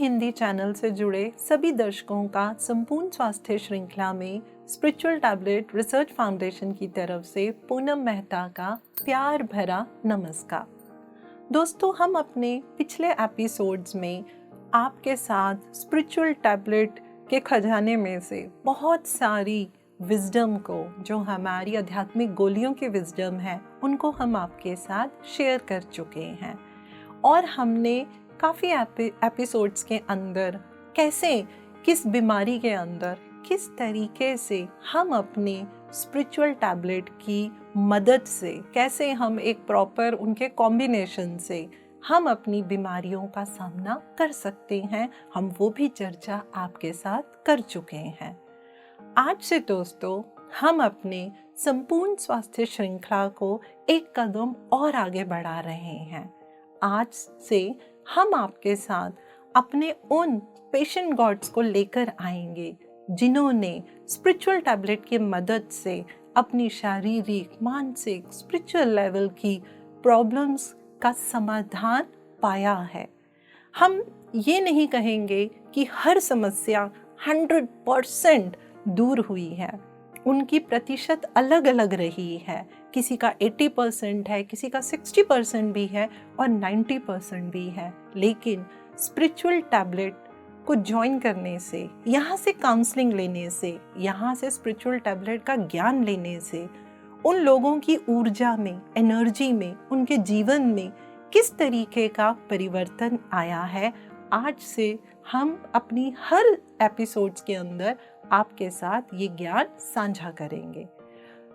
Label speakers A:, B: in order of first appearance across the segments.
A: Hindi channel से जुड़े सभी दर्शकों का संपूर्ण स्वास्थ्य श्रृंखला में स्पिरिचुअल टैबलेट रिसर्च फाउंडेशन की तरफ से पूनम मेहता का प्यार भरा नमस्कार। दोस्तों, हम अपने पिछले एपिसोड्स में आपके साथ स्पिरिचुअल टैबलेट के खजाने में से बहुत सारी विजडम को, जो हमारी आध्यात्मिक गोलियों की विजडम है, उनको हम आपके साथ शेयर कर चुके हैं। और हमने काफ़ी एपिसोड्स के अंदर कैसे, किस बीमारी के अंदर किस तरीके से हम अपने स्पिरिचुअल टैबलेट की मदद से, कैसे हम एक प्रॉपर उनके कॉम्बिनेशन से हम अपनी बीमारियों का सामना कर सकते हैं, हम वो भी चर्चा आपके साथ कर चुके हैं। आज से दोस्तों हम अपने संपूर्ण स्वास्थ्य श्रृंखला को एक कदम और आगे बढ़ा रहे हैं। आज से हम आपके साथ अपने उन पेशेंट गॉड्स को लेकर आएंगे जिन्होंने स्पिरिचुअल टैबलेट की मदद से अपनी शारीरिक, मानसिक, स्पिरिचुअल लेवल की प्रॉब्लम्स का समाधान पाया है। हम ये नहीं कहेंगे कि हर समस्या 100% दूर हुई है, उनकी प्रतिशत अलग अलग रही है। किसी का 80% है, किसी का 60% भी है और 90% भी है। लेकिन स्पिरिचुअल टैबलेट को ज्वाइन करने से, यहाँ से काउंसलिंग लेने से, यहाँ से स्पिरिचुअल टैबलेट का ज्ञान लेने से उन लोगों की ऊर्जा में, एनर्जी में, उनके जीवन में किस तरीके का परिवर्तन आया है, आज से हम अपनी हर एपिसोड्स के अंदर आपके साथ ये ज्ञान साझा करेंगे।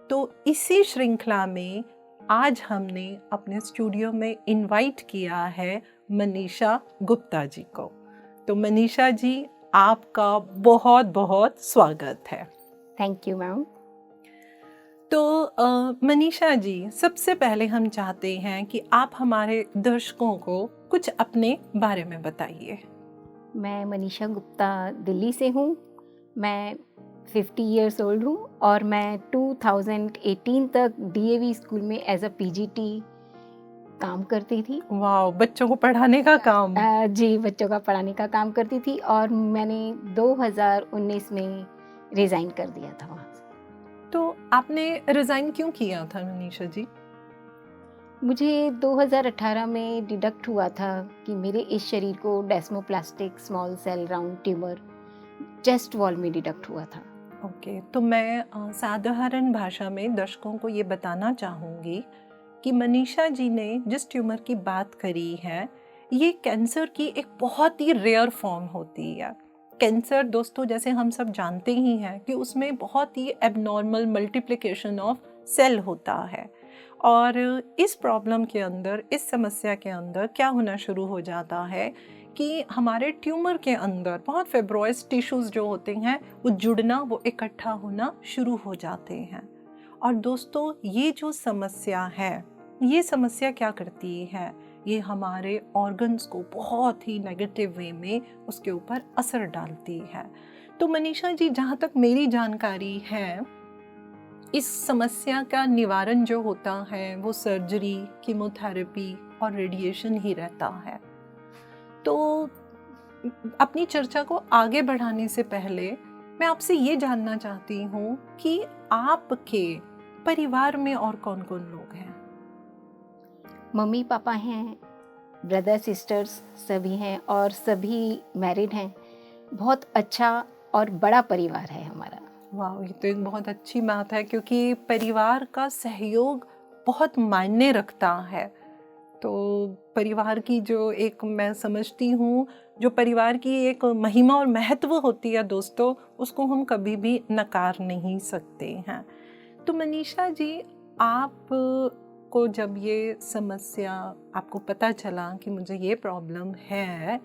A: तो इसी श्रृंखला में आज हमने अपने स्टूडियो में इनवाइट किया है मनीषा गुप्ता जी को। तो मनीषा जी, आपका बहुत बहुत स्वागत है।
B: Thank you ma'am.
A: तो मनीषा जी, सबसे पहले हम चाहते हैं कि आप हमारे दर्शकों को कुछ अपने बारे में बताइए।
B: मैं मनीषा गुप्ता दिल्ली से हूँ। मैं 50 इयर्स ओल्ड हूँ और मैं 2018 तक DAV स्कूल में एज अ PGT काम करती थी।
A: वाह, बच्चों को पढ़ाने का काम।
B: जी, बच्चों का पढ़ाने का काम करती थी और मैंने 2019 में रिज़ाइन कर दिया था वहाँ से।
A: तो आपने रिज़ाइन क्यों किया था मनीषा जी?
B: मुझे 2018 में डिडक्ट हुआ था कि मेरे इस शरीर को desmoplastic small cell round tumour chest wall में डिडक्ट हुआ था।
A: ओके, तो मैं साधारण भाषा में दर्शकों को ये बताना चाहूँगी कि मनीषा जी ने जिस ट्यूमर की बात करी है, ये कैंसर की एक बहुत ही रेयर फॉर्म होती है। कैंसर दोस्तों, जैसे हम सब जानते ही हैं कि उसमें बहुत ही एबनॉर्मल मल्टीप्लिकेशन ऑफ सेल होता है। और इस प्रॉब्लम के अंदर, इस समस्या के अंदर क्या होना शुरू हो जाता है कि हमारे ट्यूमर के अंदर बहुत फेब्रोइस टिश्यूज़ जो होते हैं वो जुड़ना, वो इकट्ठा होना शुरू हो जाते हैं। और दोस्तों, ये जो समस्या है, ये समस्या क्या करती है, ये हमारे ऑर्गन्स को बहुत ही नेगेटिव वे में उसके ऊपर असर डालती है। तो मनीषा जी, जहाँ तक मेरी जानकारी है, इस समस्या का निवारण जो होता है वो सर्जरी, कीमोथेरेपी और रेडिएशन ही रहता है। तो अपनी चर्चा को आगे बढ़ाने से पहले मैं आपसे ये जानना चाहती हूँ कि आपके परिवार में और कौन कौन लोग हैं?
B: मम्मी पापा हैं, ब्रदर सिस्टर्स सभी हैं और सभी मैरिड हैं। बहुत अच्छा और बड़ा परिवार है हमारा।
A: वाह, ये तो एक बहुत अच्छी बात है, क्योंकि परिवार का सहयोग बहुत मायने रखता है। तो परिवार की जो एक, मैं समझती हूँ, जो परिवार की एक महिमा और महत्व होती है दोस्तों, उसको हम कभी भी नकार नहीं सकते हैं। तो मनीषा जी, आप को जब ये समस्या, आपको पता चला कि मुझे ये प्रॉब्लम है,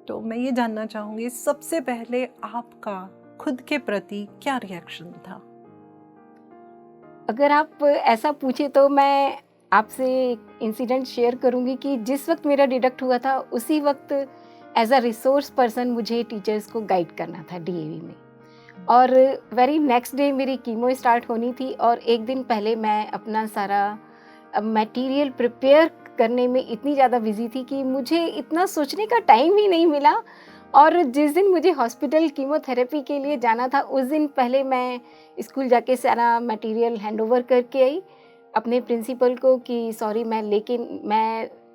A: तो मैं ये जानना चाहूँगी सबसे पहले आपका खुद के प्रति क्या रिएक्शन था?
B: अगर आप ऐसा पूछे तो मैं आपसे एक इंसिडेंट शेयर करूंगी कि जिस वक्त मेरा डिडक्ट हुआ था, उसी वक्त एज अ रिसोर्स पर्सन मुझे टीचर्स को गाइड करना था DAV में। और वेरी नेक्स्ट डे मेरी कीमो स्टार्ट होनी थी और एक दिन पहले मैं अपना सारा मटेरियल प्रिपेयर करने में इतनी ज़्यादा बिजी थी कि मुझे इतना सोचने का टाइम ही नहीं मिला और जिस दिन मुझे हॉस्पिटल कीमोथेरेपी के लिए जाना था, उस दिन पहले मैं स्कूल जाके सारा मटेरियल हैंड ओवर करके आई अपने प्रिंसिपल को कि सॉरी मैं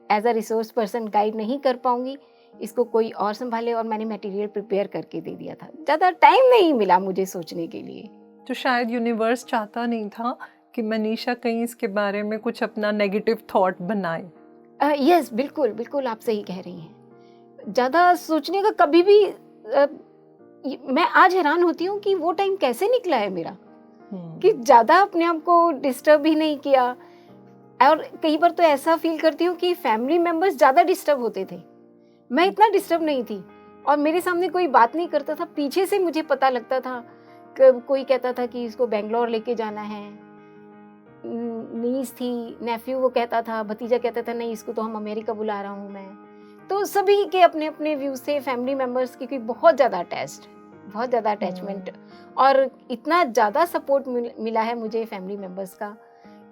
B: as a resource person guide नहीं कर पाऊँगी, इसको कोई और संभाले, और मैंने मटेरियल प्रिपेयर करके दे दिया था। ज़्यादा टाइम नहीं मिला मुझे सोचने के लिए।
A: तो शायद यूनिवर्स चाहता नहीं था कि मनीषा कहीं इसके बारे में कुछ अपना नेगेटिव थॉट बनाए।
B: यस, बिल्कुल बिल्कुल आप सही कह रही हैं। ज़्यादा सोचने का कभी भी मैं आज हैरान होती हूँ कि वो टाइम कैसे निकला है मेरा, कि ज़्यादा अपने आप को डिस्टर्ब ही नहीं किया। और कई बार तो ऐसा फील करती हूँ कि फैमिली मेम्बर्स ज़्यादा डिस्टर्ब होते थे, मैं इतना डिस्टर्ब नहीं थी, और मेरे सामने कोई बात नहीं करता था, पीछे से मुझे पता लगता था कि कोई कहता था कि इसको बेंगलोर लेके जाना है, नीस थी, नेफ्यू वो कहता था, भतीजा कहता था नहीं इसको तो हम अमेरिका बुला रहा हूँ मैं। तो सभी के अपने अपने व्यूज थे, फैमिली मेम्बर्स की बहुत ज़्यादा अटैचमेंट, और इतना ज़्यादा सपोर्ट मिला है मुझे फैमिली मेम्बर्स का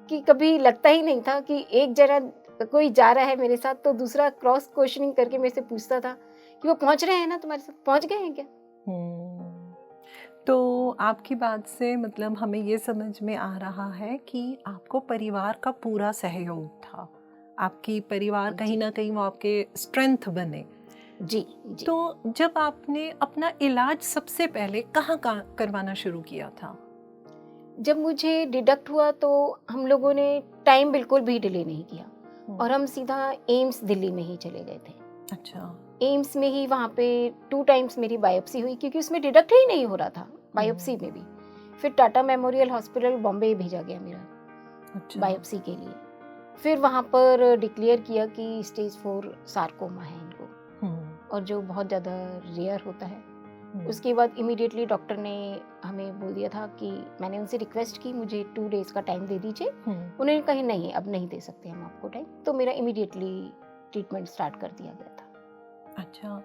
B: कि कभी लगता ही नहीं था कि एक जना कोई जा रहा है मेरे साथ तो दूसरा क्रॉस क्वेश्चनिंग करके मेरे से पूछता था कि वो पहुंच रहे हैं ना तुम्हारे साथ, पहुंच गए हैं क्या।
A: तो आपकी बात से मतलब हमें ये समझ में आ रहा है कि आपको परिवार का पूरा सहयोग था, आपकी परिवार कहीं ना कहीं वो आपके स्ट्रेंथ बने।
B: जी।
A: तो जब आपने अपना इलाज सबसे पहले कहाँ करवाना शुरू किया था?
B: जब मुझे डिडक्ट हुआ तो हम लोगों ने टाइम बिल्कुल भी डिले नहीं किया और हम सीधा एम्स दिल्ली में ही चले गए थे।
A: अच्छा।
B: एम्स में ही वहाँ पे 2 टाइम्स मेरी बायोप्सी हुई क्योंकि उसमें डिडक्ट ही नहीं हो रहा था बायोप्सी में भी। फिर टाटा मेमोरियल हॉस्पिटल बॉम्बे भेजा गया मेरा। अच्छा। बायोप्सी के लिए। फिर वहाँ पर डिक्लेयर किया कि स्टेज 4 सार्कोमा है इनको, और जो बहुत ज़्यादा रेयर होता है। उसके बाद इमीडिएटली डॉक्टर ने हमें बोल दिया था कि मैंने उनसे रिक्वेस्ट की मुझे 2 डेज का टाइम दे दीजिए। उन्होंने कहा नहीं अब नहीं दे सकते हम आपको टाइम, तो मेरा इमीडिएटली ट्रीटमेंट स्टार्ट कर दिया गया था।
A: अच्छा,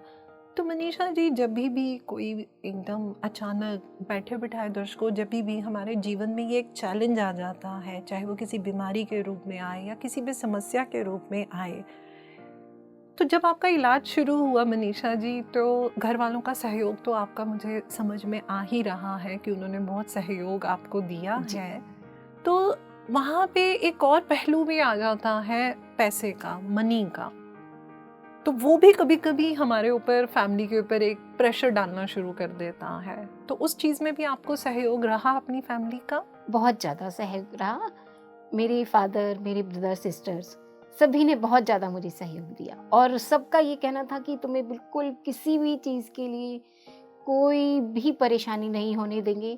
A: तो मनीषा जी जब भी कोई एकदम अचानक बैठे बिठाए दर्शकों, जब भी हमारे जीवन में ये एक चैलेंज आ जाता है, चाहे वो किसी बीमारी के रूप में आए या किसी भी समस्या के रूप में आए, तो जब आपका इलाज शुरू हुआ मनीषा जी, तो घर वालों का सहयोग तो आपका मुझे समझ में आ ही रहा है कि उन्होंने बहुत सहयोग आपको दिया है। तो वहाँ पे एक और पहलू भी आ जाता है पैसे का, मनी का, तो वो भी कभी कभी हमारे ऊपर, फैमिली के ऊपर एक प्रेशर डालना शुरू कर देता है। तो उस चीज़ में भी आपको सहयोग रहा अपनी फैमिली का?
B: बहुत ज़्यादा सहयोग रहा। मेरे फादर, मेरे ब्रदर, सिस्टर्स सभी ने बहुत ज़्यादा मुझे सहयोग दिया, और सबका ये कहना था कि तुम्हें बिल्कुल किसी भी चीज़ के लिए कोई भी परेशानी नहीं होने देंगे,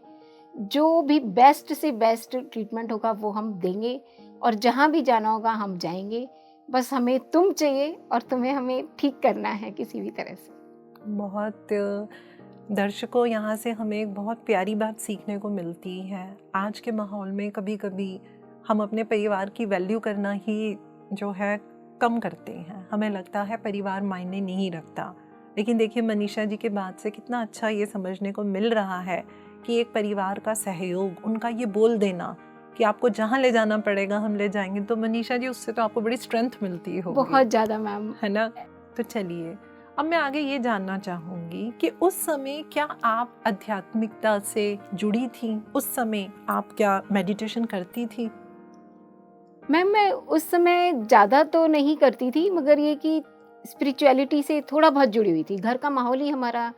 B: जो भी बेस्ट से बेस्ट ट्रीटमेंट होगा वो हम देंगे, और जहाँ भी जाना होगा हम जाएंगे, बस हमें तुम चाहिए और तुम्हें हमें ठीक करना है किसी भी तरह से।
A: बहुत दर्शकों, यहाँ से हमें एक बहुत प्यारी बात सीखने को मिलती है। आज के माहौल में कभी कभी हम अपने परिवार की वैल्यू करना ही जो है कम करते हैं, हमें लगता है परिवार मायने नहीं रखता। लेकिन देखिए मनीषा जी के बात से कितना अच्छा ये समझने को मिल रहा है कि एक परिवार का सहयोग, उनका ये बोल देना कि आपको जहाँ ले जाना पड़ेगा हम ले जाएंगे, तो मनीषा जी उससे तो आपको बड़ी स्ट्रेंथ मिलती होगी।
B: बहुत ज़्यादा मैम,
A: है ना। तो चलिए अब मैं आगे ये जानना चाहूँगी कि उस समय क्या आप आध्यात्मिकता से जुड़ी थी? उस समय आप क्या मेडिटेशन करती थी?
B: मैम मैं उस समय ज़्यादा तो नहीं करती थी, मगर ये कि स्पिरिचुअलिटी से थोड़ा बहुत जुड़ी हुई थी। घर का माहौल ही हमारा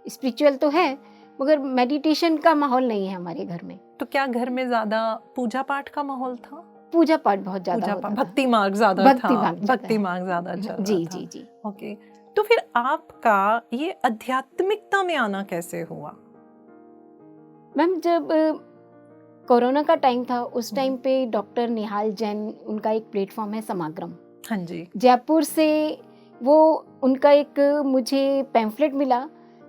B: स्पिरिचुअल तो है, मगर मेडिटेशन का माहौल नहीं है हमारे घर में।
A: तो क्या घर में ज़्यादा पूजा पाठ का माहौल था?
B: पूजा पाठ बहुत ज़्यादा होता था।
A: भक्ति मार्ग ज़्यादा था। भक्ति मार्ग ज़्यादा चल रहा था।
B: जी जी जी।
A: ओके, तो फिर आपका ये आध्यात्मिकता में आना कैसे हुआ?
B: मैम जब कोरोना का टाइम था, उस टाइम पे डॉक्टर निहाल जैन, उनका एक प्लेटफॉर्म है समागम,
A: हाँ जी,
B: जयपुर से, वो उनका एक मुझे पैम्फलेट मिला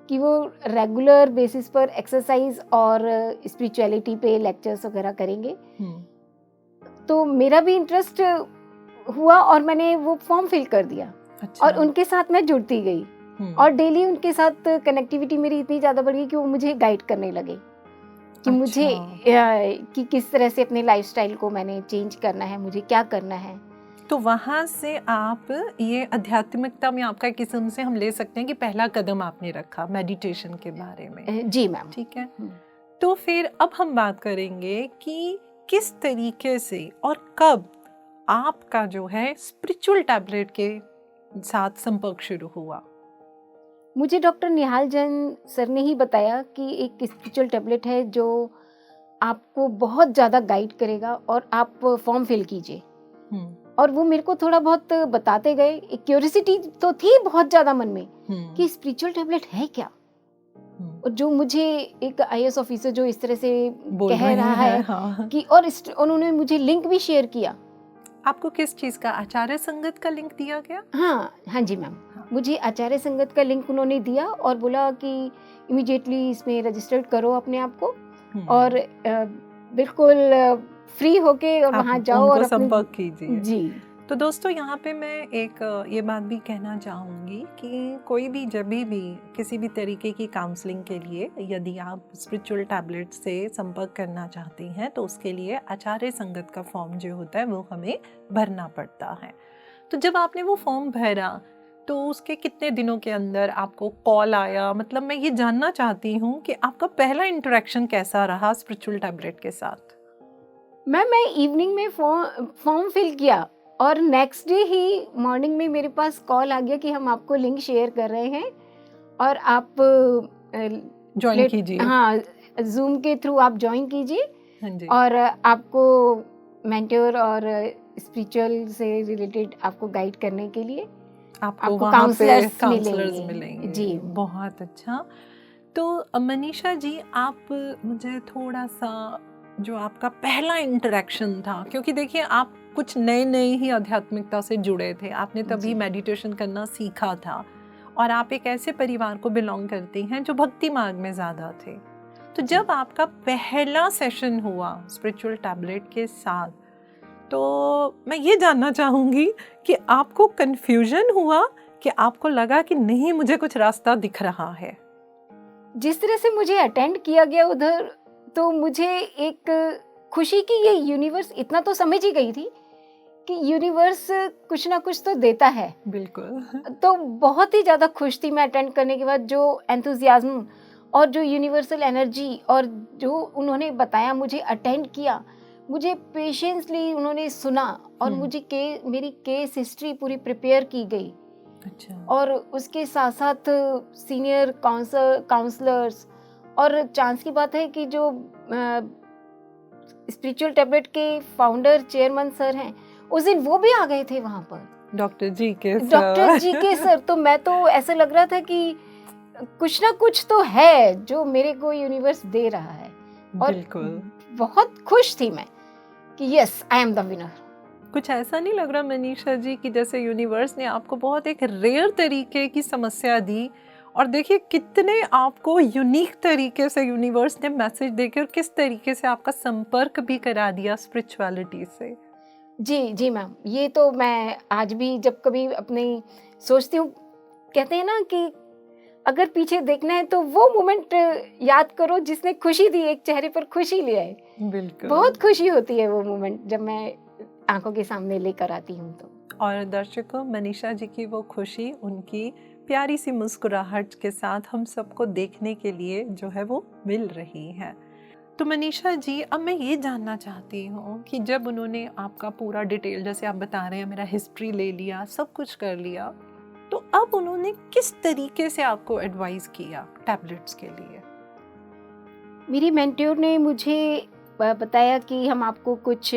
B: कि वो रेगुलर बेसिस पर एक्सरसाइज और स्पिरिचुअलिटी पे लेक्चर्स वगैरह करेंगे। तो मेरा भी इंटरेस्ट हुआ और मैंने वो फॉर्म फिल कर दिया। अच्छा। और उनके साथ मैं जुड़ती गई और डेली उनके साथ कनेक्टिविटी मेरी इतनी ज़्यादा बढ़ गई कि वो मुझे गाइड करने लगे कि मुझे कि किस तरह से अपने लाइफस्टाइल को मैंने चेंज करना है, मुझे क्या करना है।
A: तो वहाँ से आप ये आध्यात्मिकता में आपका किस्म से हम ले सकते हैं कि पहला कदम आपने रखा मेडिटेशन के बारे में।
B: जी मैम।
A: ठीक है, तो फिर अब हम बात करेंगे कि किस तरीके से और कब आपका जो है स्पिरिचुअल टैबलेट के साथ संपर्क शुरू हुआ।
B: मुझे डॉक्टर निहाल जैन सर ने ही बताया कि एक स्पिरिचुअल टैबलेट है जो आपको बहुत ज़्यादा गाइड करेगा और आप फॉर्म फिल कीजिए। और वो मेरे को थोड़ा बहुत बताते गए, एक क्यूरियोसिटी तो थी बहुत ज़्यादा मन में कि स्पिरिचुअल टैबलेट है क्या। और जो मुझे एक आईएएस ऑफिसर जो इस तरह से कह रहा है
A: हाँ।
B: कि और उन्होंने मुझे लिंक भी शेयर किया।
A: आपको किस चीज़ का, आचार्य संगत का लिंक दिया गया?
B: हाँ जी मैम। मुझे आचार्य संगत का लिंक उन्होंने दिया और बोला कि इमीडिएटली इसमें रजिस्टर्ड करो अपने आप को और बिल्कुल फ्री होके और वहाँ जाओ और
A: संपर्क कीजिए।
B: जी।
A: तो दोस्तों यहाँ पे मैं एक ये बात भी कहना चाहूँगी कि कोई भी जब भी किसी भी तरीके की काउंसलिंग के लिए यदि आप स्पिरिचुअल टैबलेट से संपर्क करना चाहते हैं तो उसके लिए आचार्य संगत का फॉर्म जो होता है वो हमें भरना पड़ता है। तो जब आपने वो फॉर्म भरा तो उसके कितने दिनों के अंदर आपको कॉल आया? मतलब मैं ये जानना चाहती हूँ कि आपका पहला इंटरेक्शन कैसा रहा स्पिरिचुअल टैबलेट के साथ?
B: मैं इवनिंग में फॉर्म फिल किया और नेक्स्ट डे ही मॉर्निंग में मेरे पास कॉल आ गया कि हम आपको लिंक शेयर कर रहे हैं और आप
A: ज्वाइन कीजिए।
B: हाँ, जूम के थ्रू आप ज्वाइन कीजिए।
A: हाँ जी।
B: और आपको मेंटर और स्पिरिचुअल से रिलेटेड आपको गाइड करने के लिए आपको काउंसलर्स
A: मिलेंगे।
B: जी,
A: बहुत अच्छा। तो मनीषा जी, आप मुझे थोड़ा सा जो आपका पहला इंटरेक्शन था, क्योंकि देखिए आप कुछ नए ही आध्यात्मिकता से जुड़े थे, आपने तभी मेडिटेशन करना सीखा था और आप एक ऐसे परिवार को बिलोंग करती हैं जो भक्ति मार्ग में ज़्यादा थे। तो जब आपका पहला सेशन हुआ स्पिरिचुअल टैबलेट के साथ, तो मैं ये जानना चाहूँगी कि आपको कन्फ्यूजन हुआ कि आपको लगा कि नहीं मुझे कुछ रास्ता दिख रहा है?
B: जिस तरह से मुझे अटेंड किया गया उधर, तो मुझे एक खुशी कि ये यूनिवर्स, इतना तो समझ ही गई थी कि यूनिवर्स कुछ ना कुछ तो देता है।
A: बिल्कुल।
B: तो बहुत ही ज़्यादा खुश थी मैं अटेंड करने के बाद। जो एंथुजियाज्म और जो यूनिवर्सल एनर्जी और जो उन्होंने बताया, मुझे अटेंड किया, मुझे पेशेंसली उन्होंने सुना और मुझे मेरी केस हिस्ट्री पूरी प्रिपेयर की गई।
A: अच्छा। और
B: उसके साथ साथ सीनियर काउंसलर्स, और चांस की बात है कि जो स्पिरिचुअल टैबलेट के फाउंडर चेयरमैन सर हैं, उस दिन वो भी आ गए थे वहाँ पर,
A: डॉक्टर जी के
B: सर। तो मैं तो ऐसा लग रहा था कि कुछ ना कुछ तो है जो मेरे को यूनिवर्स दे रहा है। और
A: बिल्कुल
B: बहुत खुश थी मैं कि yes, I am the winner.
A: कुछ ऐसा नहीं लग रहा मनीषा जी कि जैसे यूनिवर्स ने आपको बहुत एक रेयर तरीके की समस्या दी, और देखिए कितने आपको यूनिक तरीके से यूनिवर्स ने मैसेज देकर किस तरीके से आपका संपर्क भी करा दिया स्पिरिचुअलिटी से।
B: जी मैम, ये तो मैं आज भी जब कभी अपनी सोचती हूँ, कहते हैं ना कि अगर पीछे देखना है तो वो मोमेंट याद करो जिसने खुशी दी, एक चेहरे पर खुशी ले आए।
A: बिल्कुल,
B: बहुत खुशी होती है वो मोमेंट जब मैं आंखों के सामने लेकर आती हूँ तो।
A: और दर्शकों, मनीषा जी की वो खुशी, उनकी प्यारी सी मुस्कुराहट के साथ हम सबको देखने के लिए जो है वो मिल रही है। तो मनीषा जी, अब मैं ये जानना चाहती हूँ कि जब उन्होंने आपका पूरा डिटेल, जैसे आप बता रहे हैं, मेरा हिस्ट्री ले लिया, सब कुछ कर लिया, तो अब उन्होंने किस तरीके से आपको एडवाइस किया टैबलेट्स के लिए?
B: मेरी मेंटोर ने मुझे बताया कि हम आपको कुछ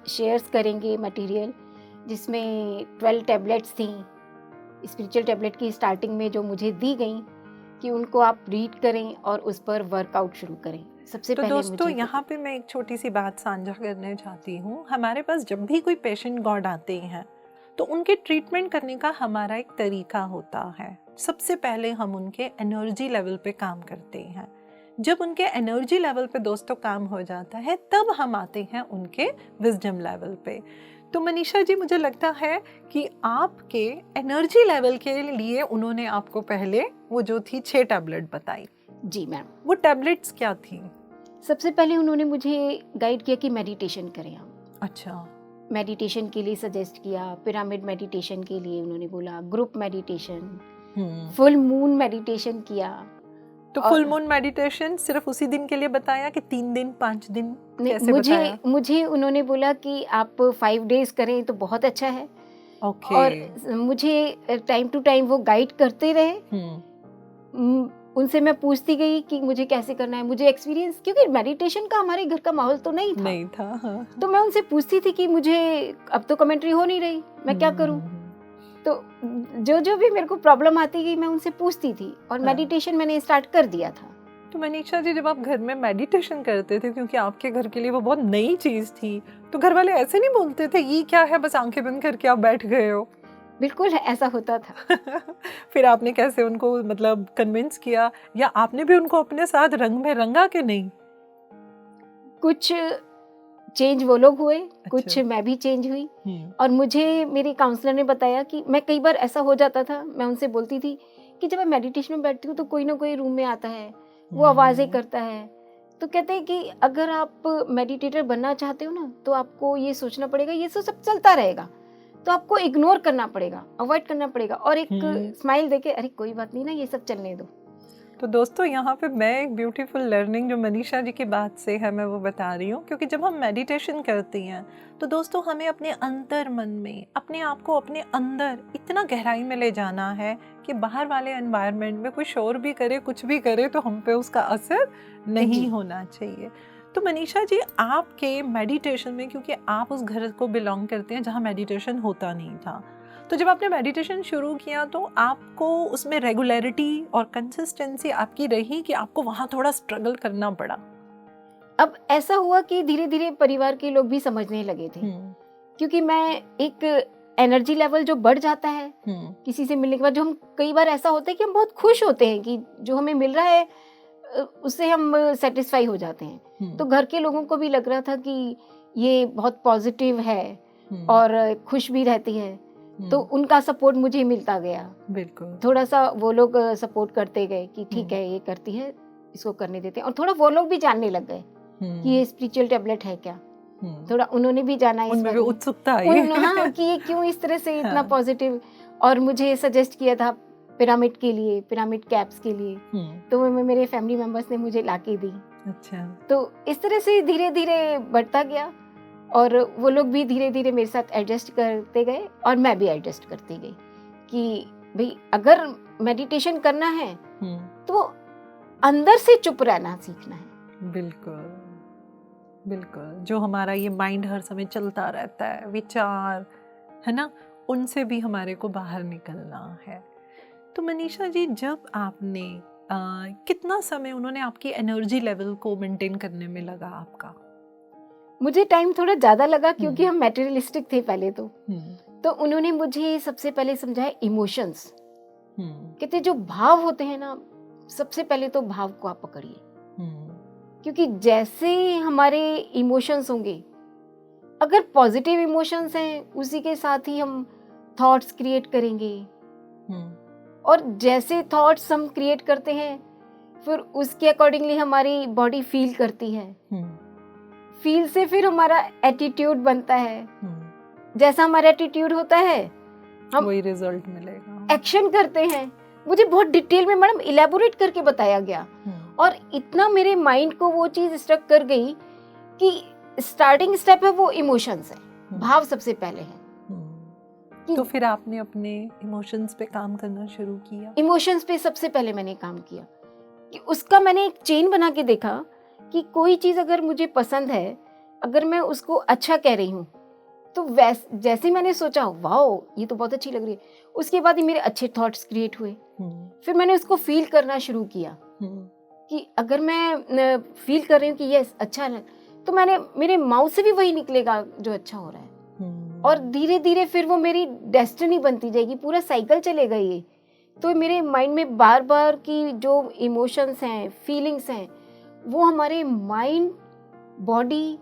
B: शेयर्स करेंगे मटेरियल, जिसमें 12 टैबलेट्स थी स्पिरिचुअल टैबलेट की स्टार्टिंग में जो मुझे दी गई, कि उनको आप रीड करें और उस पर वर्कआउट शुरू करें। सबसे
A: तो
B: पहले
A: दोस्तों, यहाँ पे मैं एक छोटी सी बात साझा करने चाहती हूँ। हमारे पास जब भी कोई पेशेंट गॉड आते हैं तो उनके ट्रीटमेंट करने का हमारा एक तरीका होता है। सबसे पहले हम उनके एनर्जी लेवल पे काम करते हैं। जब उनके एनर्जी लेवल पे दोस्तों काम हो जाता है, तब हम आते हैं उनके विजडम लेवल पे। तो मनीषा जी, मुझे लगता है कि आपके एनर्जी लेवल के लिए उन्होंने आपको पहले वो जो थी 6 टैबलेट बताई।
B: जी मैम।
A: वो टैबलेट्स क्या थी?
B: सबसे पहले उन्होंने मुझे गाइड किया कि मेडिटेशन करें आप।
A: अच्छा।
B: मेडिटेशन के लिए सजेस्ट किया, पिरामिड मेडिटेशन के लिए उन्होंने बोला, group meditation, full moon meditation किया।
A: तो फुल मून मेडिटेशन सिर्फ उसी दिन के लिए बताया कि 3 दिन 5 दिन कैसे बताया?
B: मुझे उन्होंने बोला कि आप 5 डेज करें तो बहुत अच्छा है। और मुझे टाइम टू टाइम वो गाइड करते रहे। उनसे मैं पूछती गई कि मुझे कैसे करना है, मुझे एक्सपीरियंस, क्योंकि मेडिटेशन का हमारे घर का माहौल तो नहीं था।
A: हाँ।
B: तो मैं उनसे पूछती थी कि मुझे अब तो कमेंट्री हो नहीं रही, मैं क्या करूं। तो जो भी मेरे को प्रॉब्लम आती गई मैं उनसे पूछती थी और मेडिटेशन मैंने स्टार्ट कर दिया था।
A: तो मनीषा जी, जब आप घर में मेडिटेशन करते थे, क्योंकि आपके घर के लिए वो बहुत नई चीज थी, तो घर वाले ऐसे नहीं बोलते थे ये क्या है, बस आंखें बंद करके आप बैठ गए हो?
B: बिल्कुल ऐसा होता था।
A: फिर आपने कैसे उनको मतलब कन्विंस किया, या आपने भी उनको अपने साथ रंग में रंगा कि नहीं?
B: कुछ चेंज वो लोग हुए, कुछ मैं भी चेंज हुई। और मुझे मेरे काउंसलर ने बताया कि मैं कई बार ऐसा हो जाता था, मैं उनसे बोलती थी कि जब मैं मेडिटेशन में बैठती हूँ तो कोई ना कोई रूम में आता है, वो आवाज़ें करता है। तो कहते हैं कि अगर आप मेडिटेटर बनना चाहते हो ना, तो आपको ये सोचना पड़ेगा ये सब चलता रहेगा, तो आपको इग्नोर करना पड़ेगा, अवॉइड करना पड़ेगा, और एक स्माइल देके अरे कोई बात नहीं ना, ये सब चलने दो।
A: तो दोस्तों, यहाँ पे मैं एक ब्यूटीफुल लर्निंग जो मनीषा जी की बात से है मैं वो बता रही हूँ, क्योंकि जब हम मेडिटेशन करती हैं तो दोस्तों हमें अपने अंतर मन में अपने आप को अपने अंदर इतना गहराई में ले जाना है कि बाहर वाले एनवायरनमेंट में कोई शोर भी करे, कुछ भी करे, तो हम पे उसका असर नहीं होना चाहिए। तो मनीषा जी, आपके मेडिटेशन में, क्योंकि आप उस घर को बिलोंग करते हैं जहाँ मेडिटेशन होता नहीं था, तो जब आपने मेडिटेशन शुरू किया तो आपको उसमें रेगुलरिटी और कंसिस्टेंसी आपकी रही कि आपको वहाँ थोड़ा स्ट्रगल करना पड़ा?
B: अब ऐसा हुआ कि धीरे धीरे परिवार के लोग भी समझने लगे थे, क्योंकि मैं एक एनर्जी लेवल जो बढ़ जाता है किसी से मिलने के बाद, जो हम कई बार ऐसा होता है कि हम बहुत खुश होते हैं कि जो हमें मिल रहा है उससे हम सेटिस्फाई हो जाते हैं। तो घर के लोगों को भी लग रहा था कि ये बहुत पॉजिटिव है और खुश भी रहती है, तो उनका सपोर्ट मुझे मिलता गया।
A: बिल्कुल।
B: थोड़ा सा वो लोग सपोर्ट करते गए कि ठीक है ये करती है, इसको करने देते हैं, और थोड़ा वो लोग भी जानने लग गए कि ये स्पिरिचुअल टैबलेट है क्या। थोड़ा उन्होंने भी जाना,
A: उनमें भी उत्सुकता आई
B: हाँ, कि ये क्यों इस तरह से इतना पॉजिटिव। और मुझे सजेस्ट किया था पिरामिड के लिए, पिरामिड कैप्स के लिए, तो मेरे फैमिली मेंबर्स ने मुझे लाके दी।
A: अच्छा।
B: तो इस तरह से धीरे धीरे बढ़ता गया और वो लोग भी धीरे धीरे मेरे साथ एडजस्ट करते गए और मैं भी एडजस्ट करती गई कि भाई अगर मेडिटेशन करना है तो अंदर से चुप रहना सीखना है।
A: बिल्कुल बिल्कुल। जो हमारा ये माइंड हर समय चलता रहता है, विचार है ना, उनसे भी हमारे को बाहर निकलना है। तो मनीषा जी, जब आपने कितना समय उन्होंने आपकी एनर्जी लेवल को मेंटेन करने में लगा आपका?
B: मुझे टाइम थोड़ा ज़्यादा लगा क्योंकि हम मैटेरियलिस्टिक थे पहले तो उन्होंने मुझे सबसे पहले समझाया इमोशंस। कहते जो भाव होते हैं ना, सबसे पहले तो भाव को आप पकड़िए, क्योंकि जैसे हमारे इमोशंस होंगे, अगर पॉजिटिव इमोशंस हैं उसी के साथ ही हम थॉट्स क्रिएट करेंगे, और जैसे थॉट्स हम क्रिएट करते हैं फिर उसके अकॉर्डिंगली हमारी बॉडी फील करती है, फील से फिर हमारा एटीट्यूड बनता है, जैसा हमारा एटीट्यूड होता है हम
A: वही रिजल्ट मिलेगा।
B: एक्शन करते हैं। मुझे बहुत डिटेल में मैडम इलेबोरेट करके बताया गया और इतना मेरे माइंड को वो चीज स्ट्रक कर गई कि स्टार्टिंग स्टेप है वो इमोशंस है, भाव सबसे पहले है।
A: तो फिर आपने अपने इमोशंस पे काम करना शुरू किया?
B: इमोशंस पे सबसे पहले मैंने काम किया कि उसका मैंने एक चेन बना के देखा कि कोई चीज़ अगर मुझे पसंद है, अगर मैं उसको अच्छा कह रही हूँ तो जैसे मैंने सोचा वाओ ये तो बहुत अच्छी लग रही है, उसके बाद ही मेरे अच्छे थॉट्स क्रिएट हुए। फिर मैंने उसको फील करना शुरू किया कि अगर मैं फील कर रही हूँ कि ये अच्छा है, तो मेरे माउथ से भी वही निकलेगा जो अच्छा हो रहा है, और धीरे धीरे फिर वो मेरी डेस्टिनी बनती जाएगी, पूरा साइकिल चलेगा ये। तो मेरे माइंड में बार बार की जो इमोशंस हैं, फीलिंग्स हैं, वो हमारे माइंड बॉडी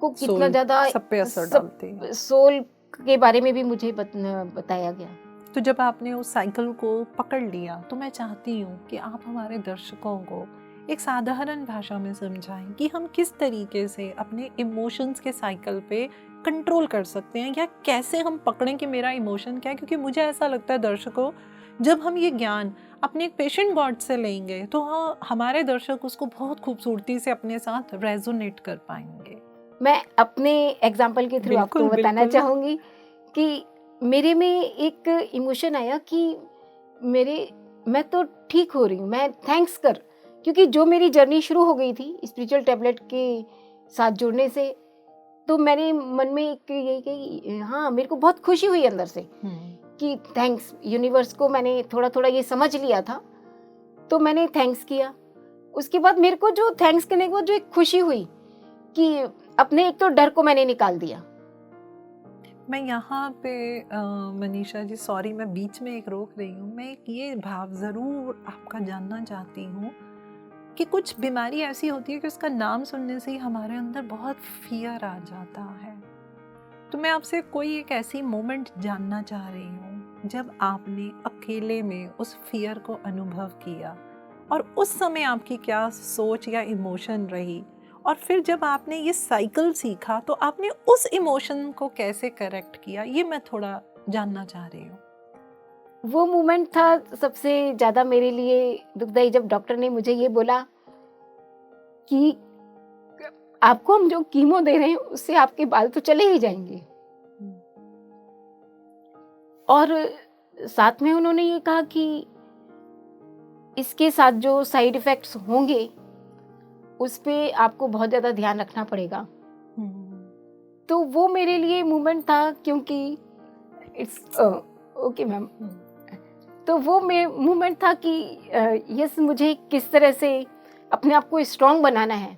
B: को कितना ज़्यादा
A: सब पे असर डालती है।
B: सोल के बारे में भी मुझे बताया गया।
A: तो जब आपने उस साइकिल को पकड़ लिया, तो मैं चाहती हूँ कि आप हमारे दर्शकों को एक साधारण भाषा में समझाएं कि हम किस तरीके से अपने इमोशंस के साइकिल पे कंट्रोल कर सकते हैं, या कैसे हम पकड़ें कि मेरा इमोशन क्या है? क्योंकि मुझे ऐसा लगता है दर्शकों, जब हम ये ज्ञान अपने एक पेशेंट गॉड से लेंगे तो हमारे दर्शक उसको बहुत खूबसूरती से अपने साथ रेजोनेट कर पाएंगे।
B: मैं अपने एग्जाम्पल के थ्रू आपको
A: बिल्कुल,
B: बताना
A: बिल्कुल।
B: चाहूँगी कि मेरे में एक इमोशन आया कि मैं तो ठीक हो रही हूँ, मैं थैंक्स कर, क्योंकि जो मेरी जर्नी शुरू हो गई थी स्पिरिचुअल टैबलेट के साथ जुड़ने से, तो मेरे मन में एक ये कि हाँ, मेरे को बहुत खुशी हुई अंदर से कि थैंक्स यूनिवर्स को। मैंने थोड़ा थोड़ा ये समझ लिया था, तो मैंने थैंक्स किया। उसके बाद मेरे को जो थैंक्स करने के बाद जो एक खुशी हुई कि अपने एक तो डर को मैंने निकाल दिया।
A: मैं यहाँ पे मनीषा जी, सॉरी मैं बीच में एक रोक रही हूँ, मैं एक ये भाव ज़रूर आपका जानना चाहती हूँ कि कुछ बीमारी ऐसी होती है कि उसका नाम सुनने से ही हमारे अंदर बहुत फियर आ जाता है। तो मैं आपसे कोई एक ऐसी मोमेंट जानना चाह रही हूँ जब आपने अकेले में उस फियर को अनुभव किया, और उस समय आपकी क्या सोच या इमोशन रही, और फिर जब आपने ये साइकिल सीखा तो आपने उस इमोशन को कैसे करेक्ट किया, ये मैं थोड़ा जानना चाह रही हूँ।
B: वो मोमेंट था सबसे ज़्यादा मेरे लिए दुखदाई, जब डॉक्टर ने मुझे ये बोला कि आपको हम जो कीमो दे रहे हैं उससे आपके बाल तो चले ही जाएंगे, और साथ में उन्होंने ये कहा कि इसके साथ जो साइड इफ़ेक्ट्स होंगे उस पे आपको बहुत ज़्यादा ध्यान रखना पड़ेगा। तो वो मेरे लिए मोमेंट था, क्योंकि इट्स ओके मैम। तो वो मोमेंट था कि यस, मुझे किस तरह से अपने आप को स्ट्रॉन्ग बनाना है।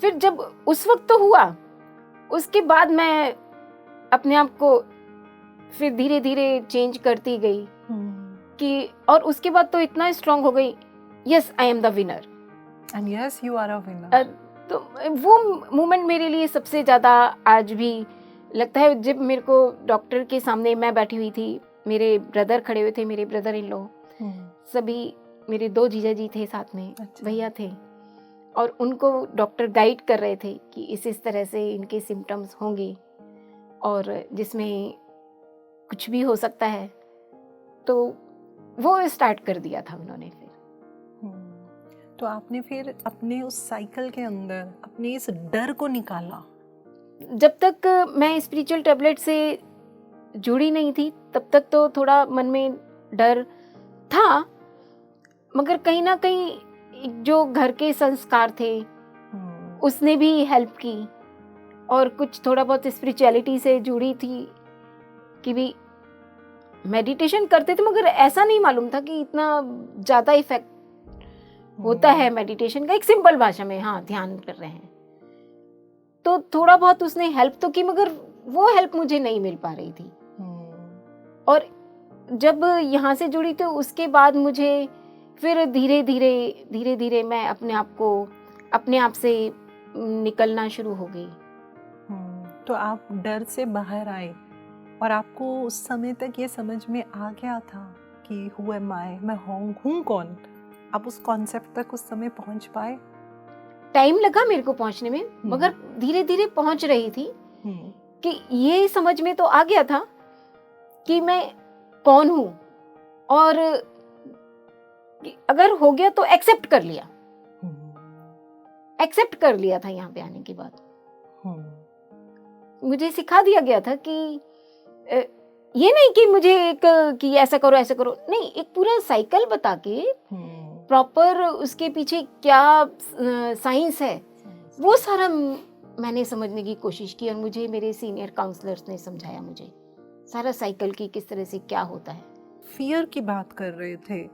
B: फिर जब उस वक्त तो हुआ, उसके बाद मैं अपने आप को फिर धीरे धीरे चेंज करती गई कि, और उसके बाद तो इतना स्ट्रॉन्ग हो गई, yes I am the winner
A: and yes you are a winner.
B: तो वो मोमेंट मेरे लिए सबसे ज़्यादा आज भी लगता है। जब मेरे को डॉक्टर के सामने मैं बैठी हुई थी, मेरे ब्रदर खड़े हुए थे, मेरे ब्रदर इन लॉ, सभी मेरे 2 जीजा जी थे साथ में,
A: अच्छा।
B: भैया थे, और उनको डॉक्टर गाइड कर रहे थे कि इस तरह से इनके सिम्टम्स होंगे और जिसमें कुछ भी हो सकता है। तो वो स्टार्ट कर दिया था उन्होंने फिर।
A: तो आपने फिर अपने उस साइकिल के अंदर अपने इस डर को निकाला।
B: जब तक मैं स्पिरिचुअल टैबलेट से जुड़ी नहीं थी तब तक तो थोड़ा मन में डर था, मगर कहीं ना कहीं जो घर के संस्कार थे उसने भी हेल्प की, और कुछ थोड़ा बहुत स्पिरिचुअलिटी से जुड़ी थी कि भी मेडिटेशन करते थे, मगर ऐसा नहीं मालूम था कि इतना ज़्यादा इफेक्ट होता है मेडिटेशन का। एक सिंपल भाषा में हाँ, ध्यान कर रहे हैं, तो थोड़ा बहुत उसने हेल्प तो की, मगर वो हेल्प मुझे नहीं मिल पा रही थी। और जब यहाँ से जुड़ी तो उसके बाद मुझे फिर धीरे धीरे मैं अपने आप से निकलना शुरू हो गई।
A: तो आप डर से बाहर आए, और आपको उस समय तक ये समझ में आ गया था कि हु एम आई, मैं हूँ कौन? आप उस कॉन्सेप्ट तक उस समय पहुंच पाए?
B: टाइम लगा मेरे को पहुंचने में, मगर धीरे धीरे पहुंच रही थी कि ये समझ में तो आ गया था कि मैं कौन हूं, और अगर हो गया तो एक्सेप्ट कर लिया था। यहाँ पे आने के बाद मुझे सिखा दिया गया था कि ये नहीं कि मुझे कि ऐसा करो नहीं, एक पूरा साइकिल बता के प्रॉपर उसके पीछे क्या साइंस है वो सारा मैंने समझने की कोशिश की, और मुझे मेरे सीनियर काउंसलर्स ने समझाया मुझे सारा साइकिल की किस तरह से क्या होता है।
A: फियर की बात कर रहे थे,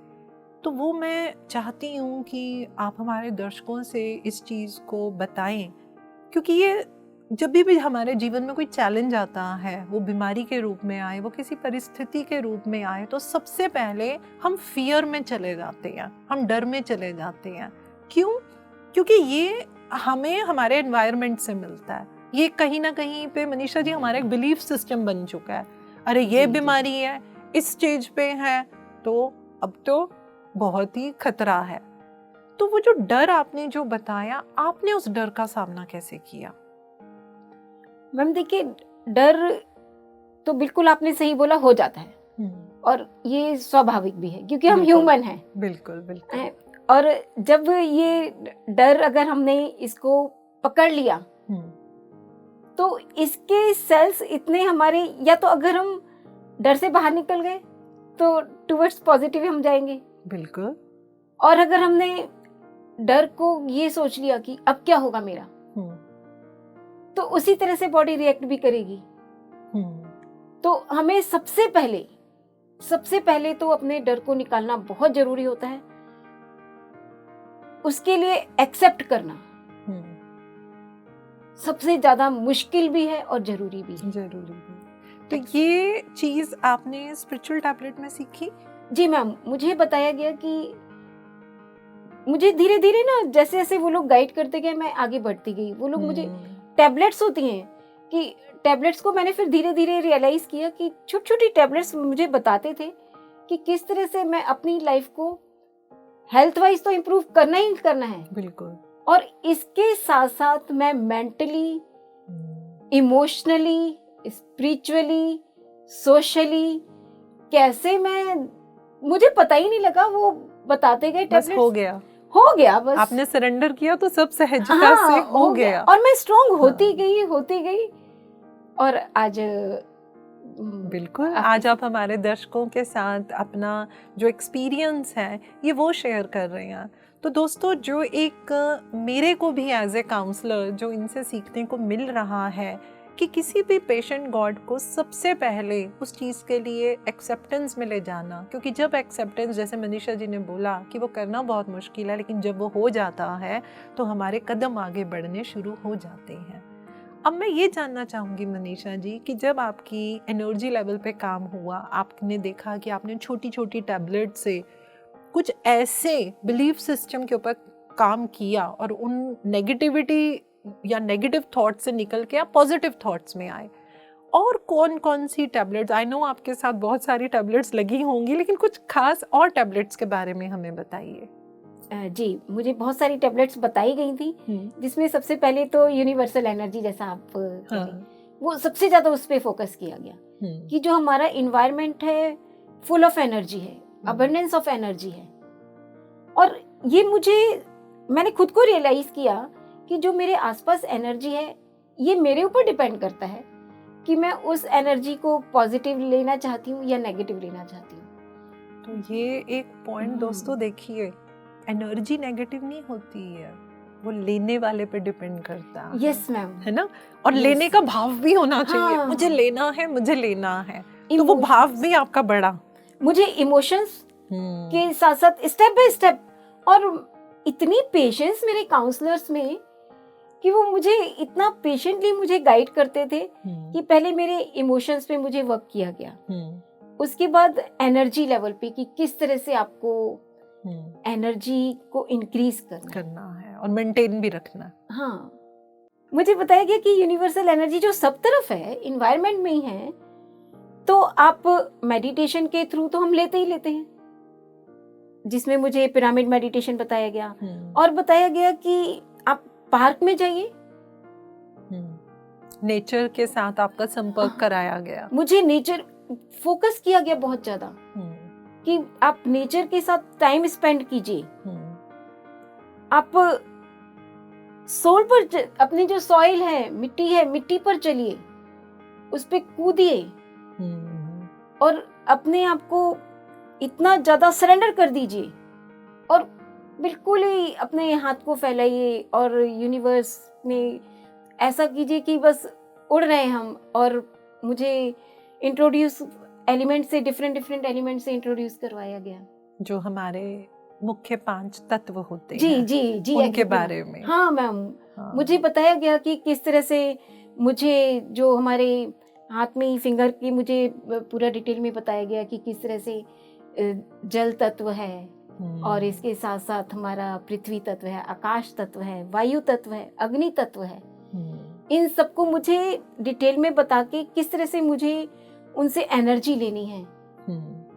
A: तो वो मैं चाहती हूँ कि आप हमारे दर्शकों से इस चीज़ को बताएं, क्योंकि ये जब भी हमारे जीवन में कोई चैलेंज आता है, वो बीमारी के रूप में आए, वो किसी परिस्थिति के रूप में आए, तो सबसे पहले हम फियर में चले जाते हैं, हम डर में चले जाते हैं। क्यों? क्योंकि ये हमें हमारे एनवायरनमेंट से मिलता है। ये कहीं ना कहीं पे मनीषा जी हमारा एक बिलीफ सिस्टम बन चुका है। अरे ये बीमारी है, इस स्टेज पे है, तो अब तो बहुत ही खतरा है। तो वो जो डर आपने जो बताया, आपने उस डर का सामना कैसे किया?
B: मैम देखिए, डर तो बिल्कुल आपने सही बोला, हो जाता है और ये स्वाभाविक भी है क्योंकि हम
A: बिल्कुल।
B: ह्यूमन हैं।
A: बिल्कुल बिल्कुल।
B: और जब ये डर अगर हमने इसको पकड़ लिया तो इसके सेल्स इतने हमारे, या तो अगर हम डर से बाहर निकल गए तो टुवर्ड्स पॉजिटिव हम जाएंगे,
A: बिल्कुल।
B: और अगर हमने डर को ये सोच लिया कि अब क्या होगा मेरा, तो उसी तरह से बॉडी रिएक्ट भी करेगी। तो हमें सबसे पहले तो अपने डर को निकालना बहुत जरूरी होता है। उसके लिए एक्सेप्ट करना सबसे ज्यादा मुश्किल भी है और जरूरी भी है।
A: तो ये चीज आपने स्पिरिचुअल टैबलेट में सीखी?
B: जी मैम, मुझे बताया गया कि मुझे धीरे धीरे ना, जैसे जैसे वो लोग गाइड करते गए मैं आगे बढ़ती गई। वो लोग मुझे टैबलेट्स होती हैं कि टैबलेट्स को मैंने फिर धीरे धीरे रियलाइज किया कि छोटी छोटी टैबलेट्स मुझे बताते थे कि किस तरह से मैं अपनी लाइफ को हेल्थ वाइज तो इम्प्रूव करना ही करना है।
A: बिल्कुल।
B: और इसके साथ साथ मैं मेंटली, इमोशनली, स्पिरिचुअली, सोशली कैसे मैं, मुझे पता ही नहीं लगा, वो बताते गए
A: बस
B: टैबलेट्स
A: हो गया
B: बस
A: आपने सरेंडर किया तो सब सहजता से हो गया
B: और मैं स्ट्रांग होती गई और आज
A: बिल्कुल आज आप हमारे दर्शकों के साथ अपना जो एक्सपीरियंस है ये वो शेयर कर रहे हैं। तो दोस्तों, जो एक मेरे को भी एज ए काउंसलर जो इनसे सीखने को मिल रहा है कि किसी भी पेशेंट गॉड को सबसे पहले उस चीज़ के लिए एक्सेप्टेंस में ले जाना, क्योंकि जब एक्सेप्टेंस, जैसे मनीषा जी ने बोला कि वो करना बहुत मुश्किल है, लेकिन जब वो हो जाता है तो हमारे कदम आगे बढ़ने शुरू हो जाते हैं। अब मैं ये जानना चाहूँगी मनीषा जी कि जब आपकी एनर्जी लेवल पे काम हुआ, आपने देखा कि आपने छोटी छोटी टैबलेट से कुछ ऐसे बिलीफ सिस्टम के ऊपर काम किया और उन नेगेटिविटी या नेगेटिव थॉट से निकल के आप पॉजिटिव थॉट्स में आए, और कौन कौन सी टैबलेट्स, आई नो आपके साथ बहुत सारी टैबलेट्स लगी होंगी, लेकिन कुछ खास और टैबलेट्स के बारे में हमें बताइए।
B: जी, मुझे बहुत सारी टैबलेट्स बताई गई थी, जिसमें सबसे पहले तो यूनिवर्सल एनर्जी, जैसा आप वो सबसे ज्यादा उस पे फोकस किया गया कि जो हमारा इन्वायरमेंट है फुल ऑफ एनर्जी है, अबंडेंस ऑफ एनर्जी है। और ये मैंने खुद को रियलाइज किया कि जो मेरे आसपास एनर्जी है ये मेरे ऊपर डिपेंड करता है कि मैं उस एनर्जी को पॉजिटिव लेना चाहती हूँ या नेगेटिव लेना चाहती हूँ।
A: तो ये एक पॉइंट दोस्तों देखिए, एनर्जी नेगेटिव नहीं होती है, वो लेने वाले पे डिपेंड करता है।
B: यस मैम,
A: है ना? और लेने का भाव भी होना चाहिए। मुझे लेना है तो वो भाव भी आपका बड़ा।
B: मुझे इमोशंस के साथ साथ स्टेप बाय स्टेप, और इतनी पेशेंस मेरे काउंसलर्स में कि वो मुझे इतना पेशेंटली मुझे गाइड करते थे कि पहले मेरे इमोशंस पे मुझे वर्क किया गया, उसके बाद एनर्जी लेवल पे कि किस तरह से आपको एनर्जी को इंक्रीज करना है
A: और मेंटेन भी रखना।
B: हाँ, मुझे बताया गया कि यूनिवर्सल एनर्जी जो सब तरफ है, इन्वायरमेंट में ही है, तो आप मेडिटेशन के थ्रू तो हम लेते हैं, जिसमें मुझे पिरामिड मेडिटेशन बताया गया, और बताया गया कि आप पार्क में जाइए,
A: नेचर के साथ आपका संपर्क कराया गया।
B: मुझे नेचर फोकस किया गया बहुत ज्यादा कि आप नेचर के साथ टाइम स्पेंड कीजिए, आप सोल पर, अपनी जो सॉइल है, मिट्टी पर चलिए, उस पे कूदिए और अपने आप को इतना ज्यादा सरेंडर कर दीजिए और बिल्कुल ही अपने हाथ को फैलाइए और यूनिवर्स में ऐसा कीजिए कि बस उड़ रहे हैं हम। और मुझे इंट्रोड्यूस एलिमेंट से, डिफरेंट एलिमेंट से इंट्रोड्यूस करवाया गया, जो
A: हमारे मुख्य 5 तत्व होते
B: हैं। जी
A: उनके बारे में।
B: हाँ मैम, मुझे बताया गया कि किस तरह से मुझे जो हमारे हाथ में फिंगर की, मुझे पूरा डिटेल में बताया गया कि किस तरह से जल तत्व है और इसके साथ साथ हमारा पृथ्वी तत्व है, आकाश तत्व है, वायु तत्व है, अग्नि तत्व है। इन सबको मुझे डिटेल में बता के किस तरह से मुझे उनसे एनर्जी लेनी है।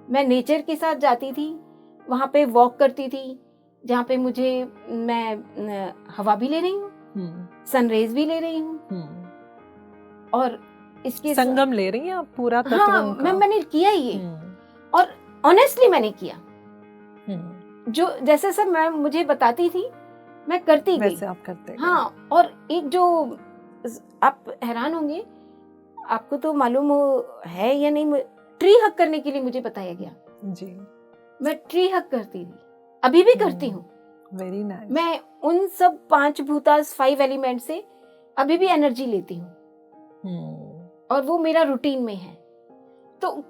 B: मैं नेचर के साथ जाती थी, वहां पे वॉक करती थी, जहाँ पे मैं हवा भी ले रही हूँ, सनरेज भी ले रही हूँ, और इसके
A: संगम ले रही हैं आप पूरा तत्वों
B: हाँ
A: का।
B: मैंने किया ये, और ऑनेस्टली मैंने किया। जो जैसे सब मैम मुझे बताती थी मैं करती गई,
A: वैसे आप करते गए।
B: हाँ। और एक जो आप हैरान होंगे, आपको तो मालूम है या नहीं, ट्री हक करने के लिए मुझे बताया गया
A: जी।
B: मैं ट्री हक करती थी, अभी भी करती हूँ।
A: Very nice.
B: मैं उन सब 5 भूतास 5 एलिमेंट से अभी भी एनर्जी लेती हूँ, और वो मेरा रूटीन में है। तो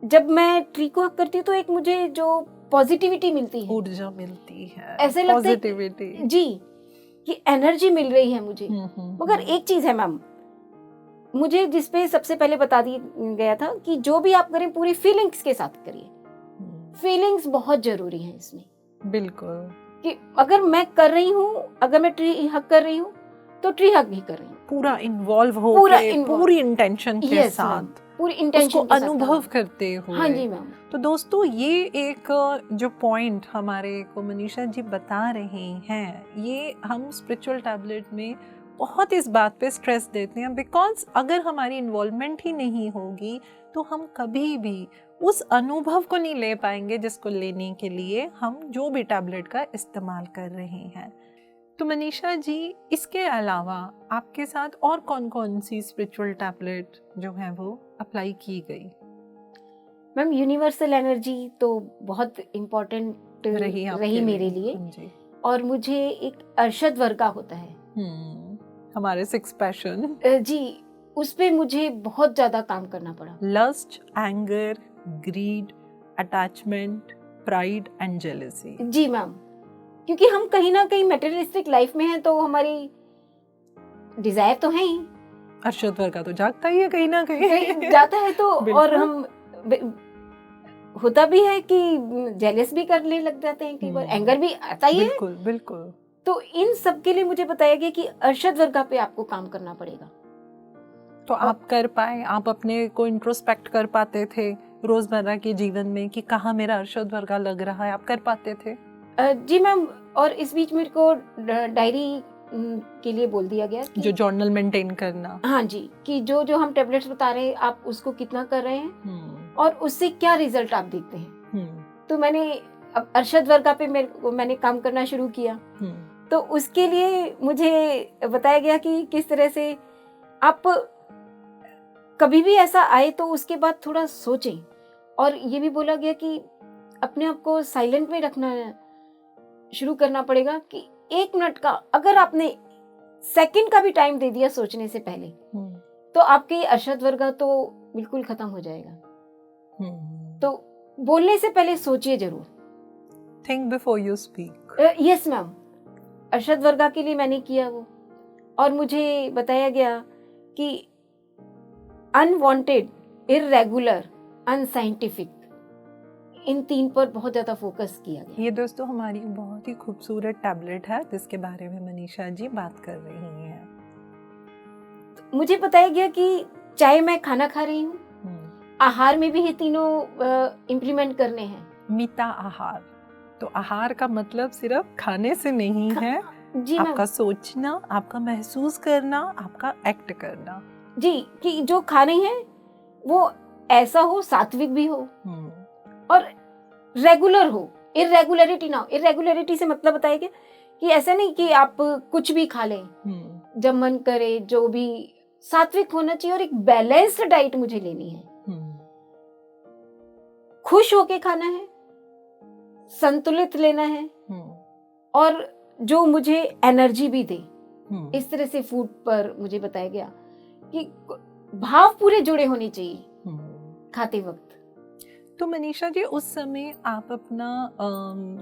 B: जब मैं ट्री को हक करती हूँ तो एक मुझे जो पॉजिटिविटी मिलती है,
A: ऊर्जा मिलती है,
B: ऐसे लगता है
A: पॉजिटिविटी
B: जी कि एनर्जी मिल रही है मुझे। मगर एक चीज है मैम, मुझे जिस पे सबसे पहले बता दिया गया था कि जो भी आप करें पूरी फीलिंग्स के साथ करिए। फीलिंग्स बहुत जरूरी है इसमें।
A: बिल्कुल।
B: कि अगर मैं कर रही हूँ, अगर मैं ट्री हक कर रही हूँ तो ट्री हक भी कर रही हूँ,
A: पूरा इन्वॉल्व हो
B: पूरा
A: के,
B: involve।
A: पूरी इंटेंशन के
B: Yes,
A: साथ,
B: ma'am, पूरी इंटेंशन
A: उसको अनुभव करते हुए।
B: हाँ जी मैम।
A: तो दोस्तों ये एक जो पॉइंट हमारे को मनीषा जी बता रहे हैं, ये हम स्पिरिचुअल टैबलेट में बहुत इस बात पे स्ट्रेस देते हैं, बिकॉज अगर हमारी इन्वॉल्वमेंट ही नहीं होगी तो हम कभी भी उस अनुभव को नहीं ले पाएंगे जिसको लेने के लिए हम जो भी टैबलेट का इस्तेमाल कर रहे हैं। तो मनीषा जी, इसके अलावा आपके साथ और कौन कौन सी स्पिरिचुअल टैबलेट जो है वो अप्लाई की गई?
B: मैम यूनिवर्सल एनर्जी तो बहुत इम्पोर्टेंट रही मेरे लिए।
A: जी।
B: और मुझे एक अरशद वर्गा होता है,
A: हमारे 6 पैशन
B: जी, उस पे मुझे बहुत ज्यादा काम करना पड़ा।
A: Lust, anger, greed, attachment, pride and jealousy.
B: जी मैम, क्योंकि हम कहीं ना कहीं मटेरियलिस्टिक लाइफ में हैं तो हमारी डिजायर तो है ही,
A: अरशद वर्गा तो जागता ही है कहीं ना कहीं
B: जाता है तो और हम होता भी है कि जेलस भी करने लग जाते हैं, कई बार एंगर भी आता ही है।
A: बिल्कुल बिल्कुल।
B: तो इन सब के लिए मुझे बताया गया कि अरशद वर्गा पे आपको काम करना पड़ेगा।
A: तो आप कर पाए, आप अपने को इंट्रोस्पेक्ट कर पाते थे रोजमर्रा के जीवन में कि कहाँ मेरा अरशद वर्गा लग रहा है, आप कर पाते थे?
B: जी मैम, और इस बीच मेरे को डायरी के लिए बोल दिया गया कि
A: जो जर्नल मेंटेन करना।
B: हाँ जी, कि जो जो हम टेबलेट्स बता रहे हैं आप उसको कितना कर रहे हैं और उससे क्या रिजल्ट आप देखते हैं। तो मैंने अरशद वर्गा पे मैंने काम करना शुरू किया। तो उसके लिए मुझे बताया गया कि किस तरह से आप कभी भी ऐसा आए तो उसके बाद थोड़ा सोचें, और ये भी बोला गया कि अपने आप को साइलेंट में रखना शुरू करना पड़ेगा कि 1 मिनट का अगर आपने सेकंड का भी टाइम दे दिया सोचने से पहले तो आपके अरशद वर्गा तो बिल्कुल खत्म हो जाएगा। तो बोलने से पहले सोचिए जरूर।
A: Think before you speak.
B: Yes ma'am, Arshad वर्गा के लिए मैंने किया वो, और मुझे बताया गया कि अनवांटेड, इर्रेगुलर, अनसाइंटिफिक, इन 3 पर बहुत ज्यादा फोकस किया गया।
A: ये दोस्तों हमारी बहुत ही खूबसूरत टैबलेट है जिसके बारे में मनीषा जी बात कर रही हैं।
B: तो मुझे बताया गया कि चाहे मैं खाना खा रही हूँ, आहार में भी ये तीनों इम्प्लीमेंट करने हैं।
A: मिता आहार, तो आहार का मतलब सिर्फ खाने से नहीं है,
B: जी
A: आपका सोचना, आपका महसूस करना, आपका एक्ट करना।
B: जी, कि जो खा रही है वो ऐसा हो, सात्विक भी हो और रेगुलर हो, इरेगुलरिटी ना हो। इरेगुलरिटी से मतलब बताया गया कि ऐसा नहीं कि आप कुछ भी खा लें जब मन करे, जो भी सात्विक होना चाहिए, और एक बैलेंस्ड डाइट मुझे लेनी है। खुश होके खाना है, संतुलित लेना है, और जो मुझे एनर्जी भी दे, इस तरह से फूड पर मुझे बताया गया कि भाव पूरे जुड़े होने चाहिए खाते वक्त।
A: तो मनीषा जी, उस समय आप अपना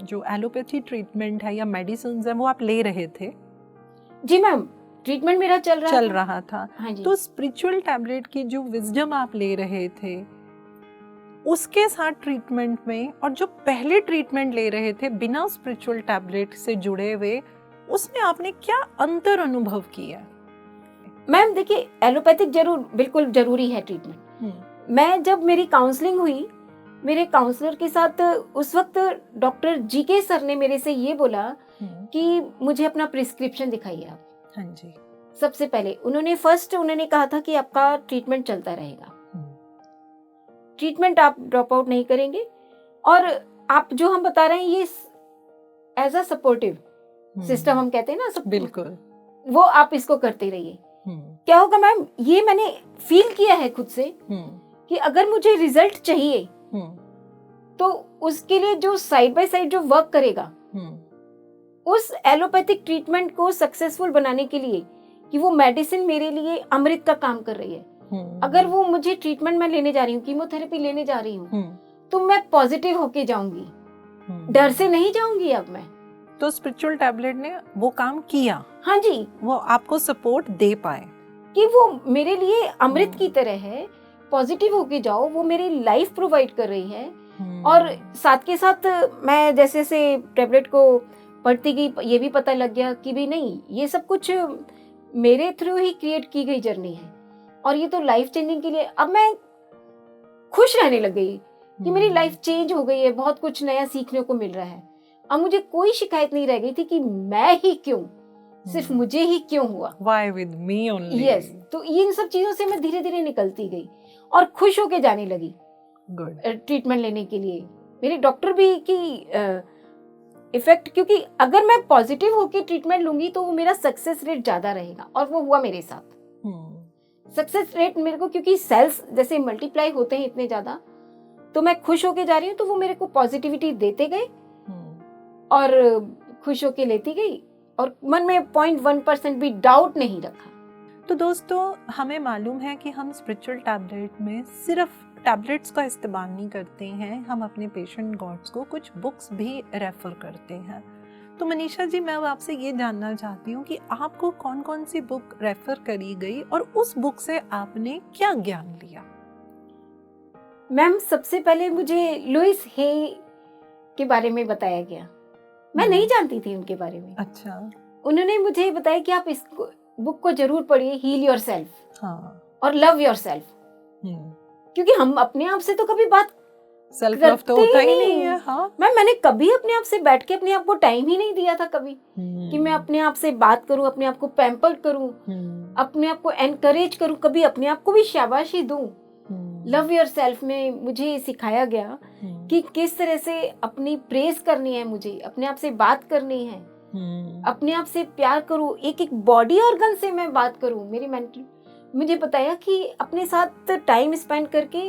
A: जो एलोपैथी ट्रीटमेंट है या मेडिसिन है वो आप ले रहे थे?
B: जी मैम, ट्रीटमेंट मेरा चल रहा था। हाँ जी।
A: तो स्पिरिचुअल टैबलेट की जो विजडम आप ले रहे थे उसके साथ ट्रीटमेंट में, और जो पहले ट्रीटमेंट ले रहे थे बिना स्पिरिचुअल टैबलेट से जुड़े हुए, उसमें आपने क्या अंतर अनुभव किया?
B: मैम देखिए, एलोपैथिक जरूर बिल्कुल जरूरी है ट्रीटमेंट। मैं जब मेरी काउंसलिंग हुई, मेरे काउंसलर के साथ उस वक्त डॉक्टर जीके सर ने मेरे से ये बोला कि मुझे अपना प्रिस्क्रिप्शन दिखाइए आप।
A: हाँ जी।
B: सबसे पहले उन्होंने कहा था कि आपका ट्रीटमेंट चलता रहेगा, ट्रीटमेंट आप ड्रॉप आउट नहीं करेंगे, और आप जो हम बता रहे हैं ये एज अ सपोर्टिव सिस्टम हम कहते हैं ना,
A: बिल्कुल,
B: वो आप इसको करते रहिए। क्या होगा मैम, ये मैंने फील किया है खुद से कि अगर मुझे रिजल्ट चाहिए तो उसके लिए जो साइड बाय साइड जो वर्क करेगा उस एलोपैथिक ट्रीटमेंट को सक्सेसफुल बनाने के लिए, कि वो मेडिसिन मेरे लिए अमृत का काम कर रही है, अगर वो मुझे ट्रीटमेंट में लेने जा रही हूँ, कीमोथेरेपी लेने जा रही हूँ, तो मैं पॉजिटिव होके जाऊंगी, डर से नहीं जाऊंगी अब मैं।
A: तो स्पिरिचुअल टैबलेट ने वो काम किया।
B: हाँ जी,
A: वो आपको सपोर्ट दे पाए
B: कि वो मेरे लिए अमृत की तरह है, पॉजिटिव होके जाओ, वो मेरी लाइफ प्रोवाइड कर रही है। और साथ के साथ मैं जैसे से टैबलेट को पढ़ती गई, ये भी पता लग गया कि भी नहीं, ये सब कुछ मेरे थ्रू ही क्रिएट की गई जर्नी है, और ये तो लाइफ चेंजिंग के लिए। अब मैं खुश रहने लग गई कि मेरी लाइफ चेंज हो गई है, बहुत कुछ नया सीखने को मिल रहा है। अब मुझे कोई शिकायत नहीं रह गई थी कि मैं ही क्यों, सिर्फ मुझे ही क्यों हुआ,
A: Why with me only?
B: Yes. तो इन सब चीजों से मैं धीरे धीरे निकलती गई और खुश होके जाने लगी ट्रीटमेंट लेने के लिए। मेरे डॉक्टर भी की इफेक्ट, क्योंकि अगर मैं पॉजिटिव होके ट्रीटमेंट लूंगी तो वो मेरा सक्सेस रेट ज्यादा रहेगा, और वो हुआ मेरे साथ। सक्सेस रेट मेरे को, क्योंकि सेल्स जैसे मल्टीप्लाई होते हैं इतने ज्यादा, तो मैं खुश होके जा रही हूँ, तो वो मेरे को पॉजिटिविटी देते गए और खुश होके लेती गई, और मन में 0.1% भी डाउट नहीं रखा।
A: तो दोस्तों, हमें मालूम है कि हम स्पिरिचुअल टैबलेट में सिर्फ टैबलेट्स का इस्तेमाल नहीं करते हैं, हम अपने पेशेंट गॉड्स को कुछ बुक्स भी रेफर करते हैं। तो मनीषा जी, मैं अब आपसे ये जानना चाहती हूँ कि आपको कौन कौन सी बुक रेफर करी गई और उस बुक से आपने क्या ज्ञान लिया?
B: मैम, सबसे पहले मुझे लुइस हे के बारे में बताया गया। मैं नहीं जानती थी उनके बारे में।
A: अच्छा।
B: उन्होंने मुझे बताया कि आप इस बुक को जरूर पढ़िए, हील योरसेल्फ और लव योरसेल्फ, क्योंकि हम अपने आप से तो कभी बात
A: सेल्फ लव तो होता ही नहीं है। हाँ
B: मैंने कभी अपने आप से बैठ के अपने आप को टाइम ही नहीं दिया था कभी, कि मैं अपने आप से बात करूं, अपने आप को पैम्पर करूं, अपने आप को एनकरेज करूं, कभी अपने आप को भी शाबाशी दूं। लव योरसेल्फ में मुझे सिखाया गया कि किस तरह से अपनी प्रेज करनी है, मुझे अपने आप से बात करनी है, अपने आप से प्यार करूं, एक एक बॉडी ऑर्गन से मैं बात करूं। मेरी मेंटर मुझे बताया कि अपने साथ टाइम स्पेंड करके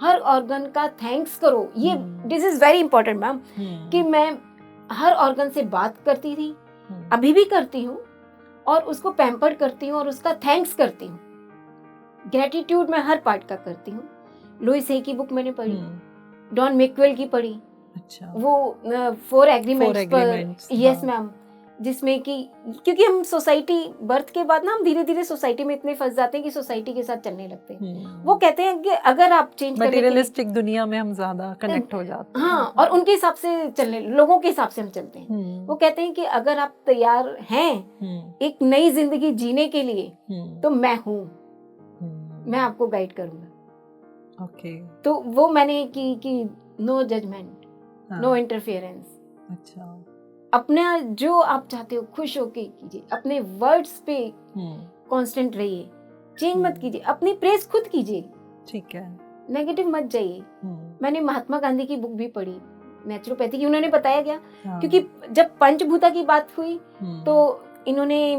B: हर ऑर्गन का थैंक्स करो। ये this is very important ma'am, कि मैं हर ऑर्गन से बात करती थी, अभी भी करती हूँ, और उसको पैम्पर करती हूँ और उसका थैंक्स करती हूँ। ग्रेटिट्यूड मैं हर पार्ट का करती हूँ। लुइस हे की बुक मैंने पढ़ी, डॉन मैकवेल की पढ़ी।
A: अच्छा।
B: वो 4 एग्रीमेंट्स पर, यस मैम, जिसमें कि क्योंकि हम सोसाइटी बर्थ के बाद ना हम धीरे धीरे सोसाइटी में इतने फंस जाते हैं कि सोसाइटी के साथ चलने लगते हैं। वो कहते हैं कि अगर आप चेंज
A: मटेरियलिस्टिक दुनिया में हम ज्यादा कनेक्ट हो जाते हैं।
B: हाँ, और उनके हिसाब से चलने, लोगों के हिसाब से हम चलते हैं। वो कहते हैं कि अगर आप तैयार हैं एक नई जिंदगी जीने के लिए, तो मैं हूँ, मैं आपको गाइड करूंगा।
A: ओके।
B: तो वो मैंने कि नो जजमेंट, नो इंटरफेरेंस।
A: अच्छा।
B: अपना जो आप चाहते हो खुश होके कीजिए, अपने वर्ड्स पे कांस्टेंट रहिए, चेंज मत कीजिए, अपनी प्रेस खुद कीजिए,
A: ठीक है,
B: नेगेटिव मत जाइए। मैंने महात्मा गांधी की बुक भी पढ़ी, नेचुरोपैथी की, उन्होंने बताया गया। क्योंकि जब पंचभूता की बात हुई तो इन्होंने,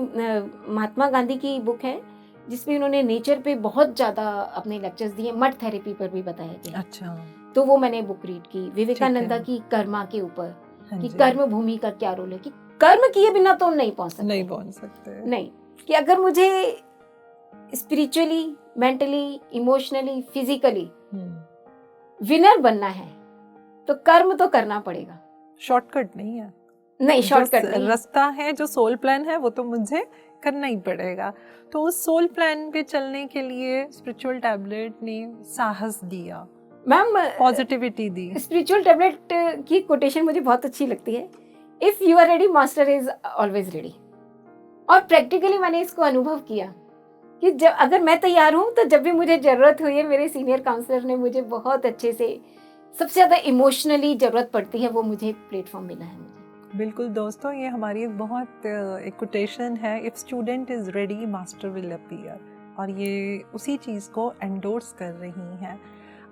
B: महात्मा गांधी की बुक है जिसमें उन्होंने नेचर पे बहुत ज्यादा अपने लेक्चर्स दिए, मड थेरेपी पर भी बताया गया।
A: अच्छा।
B: तो वो मैंने बुक रीड की। विवेकानंदा की कर्मा के ऊपर, कि कर्म भूमि का क्या रोल है, कि कर्म किए बिना तो हम नहीं पहुंच सकते, नहीं, कि अगर मुझे spiritually, mentally, emotionally, physically winner बनना है तो कर्म तो करना पड़ेगा।
A: शॉर्टकट नहीं है,
B: नहीं, शॉर्टकट नहीं,
A: रास्ता है, जो सोल प्लान है वो तो मुझे करना ही पड़ेगा। तो उस सोल प्लान पे चलने के लिए स्पिरिचुअल टैबलेट ने साहस दिया,
B: मैम
A: पॉजिटिविटी दी।
B: स्पिरिचुअल टैबलेट की कोटेशन मुझे बहुत अच्छी लगती है, if you are ready master is always ready. और प्रैक्टिकली मैंने इसको अनुभव किया कि जब अगर मैं तैयार हूँ तो जब भी मुझे जरूरत हुई है, मेरे सीनियर काउंसलर ने मुझे बहुत अच्छे से, सबसे ज्यादा इमोशनली जरूरत पड़ती है वो मुझे प्लेटफॉर्म मिला है मुझे।
A: बिल्कुल दोस्तों, ये हमारी एक बहुत एक कोटेशन है, if student is ready master will appear, और ये उसी चीज़ को एंडोर्स कर रही हैं।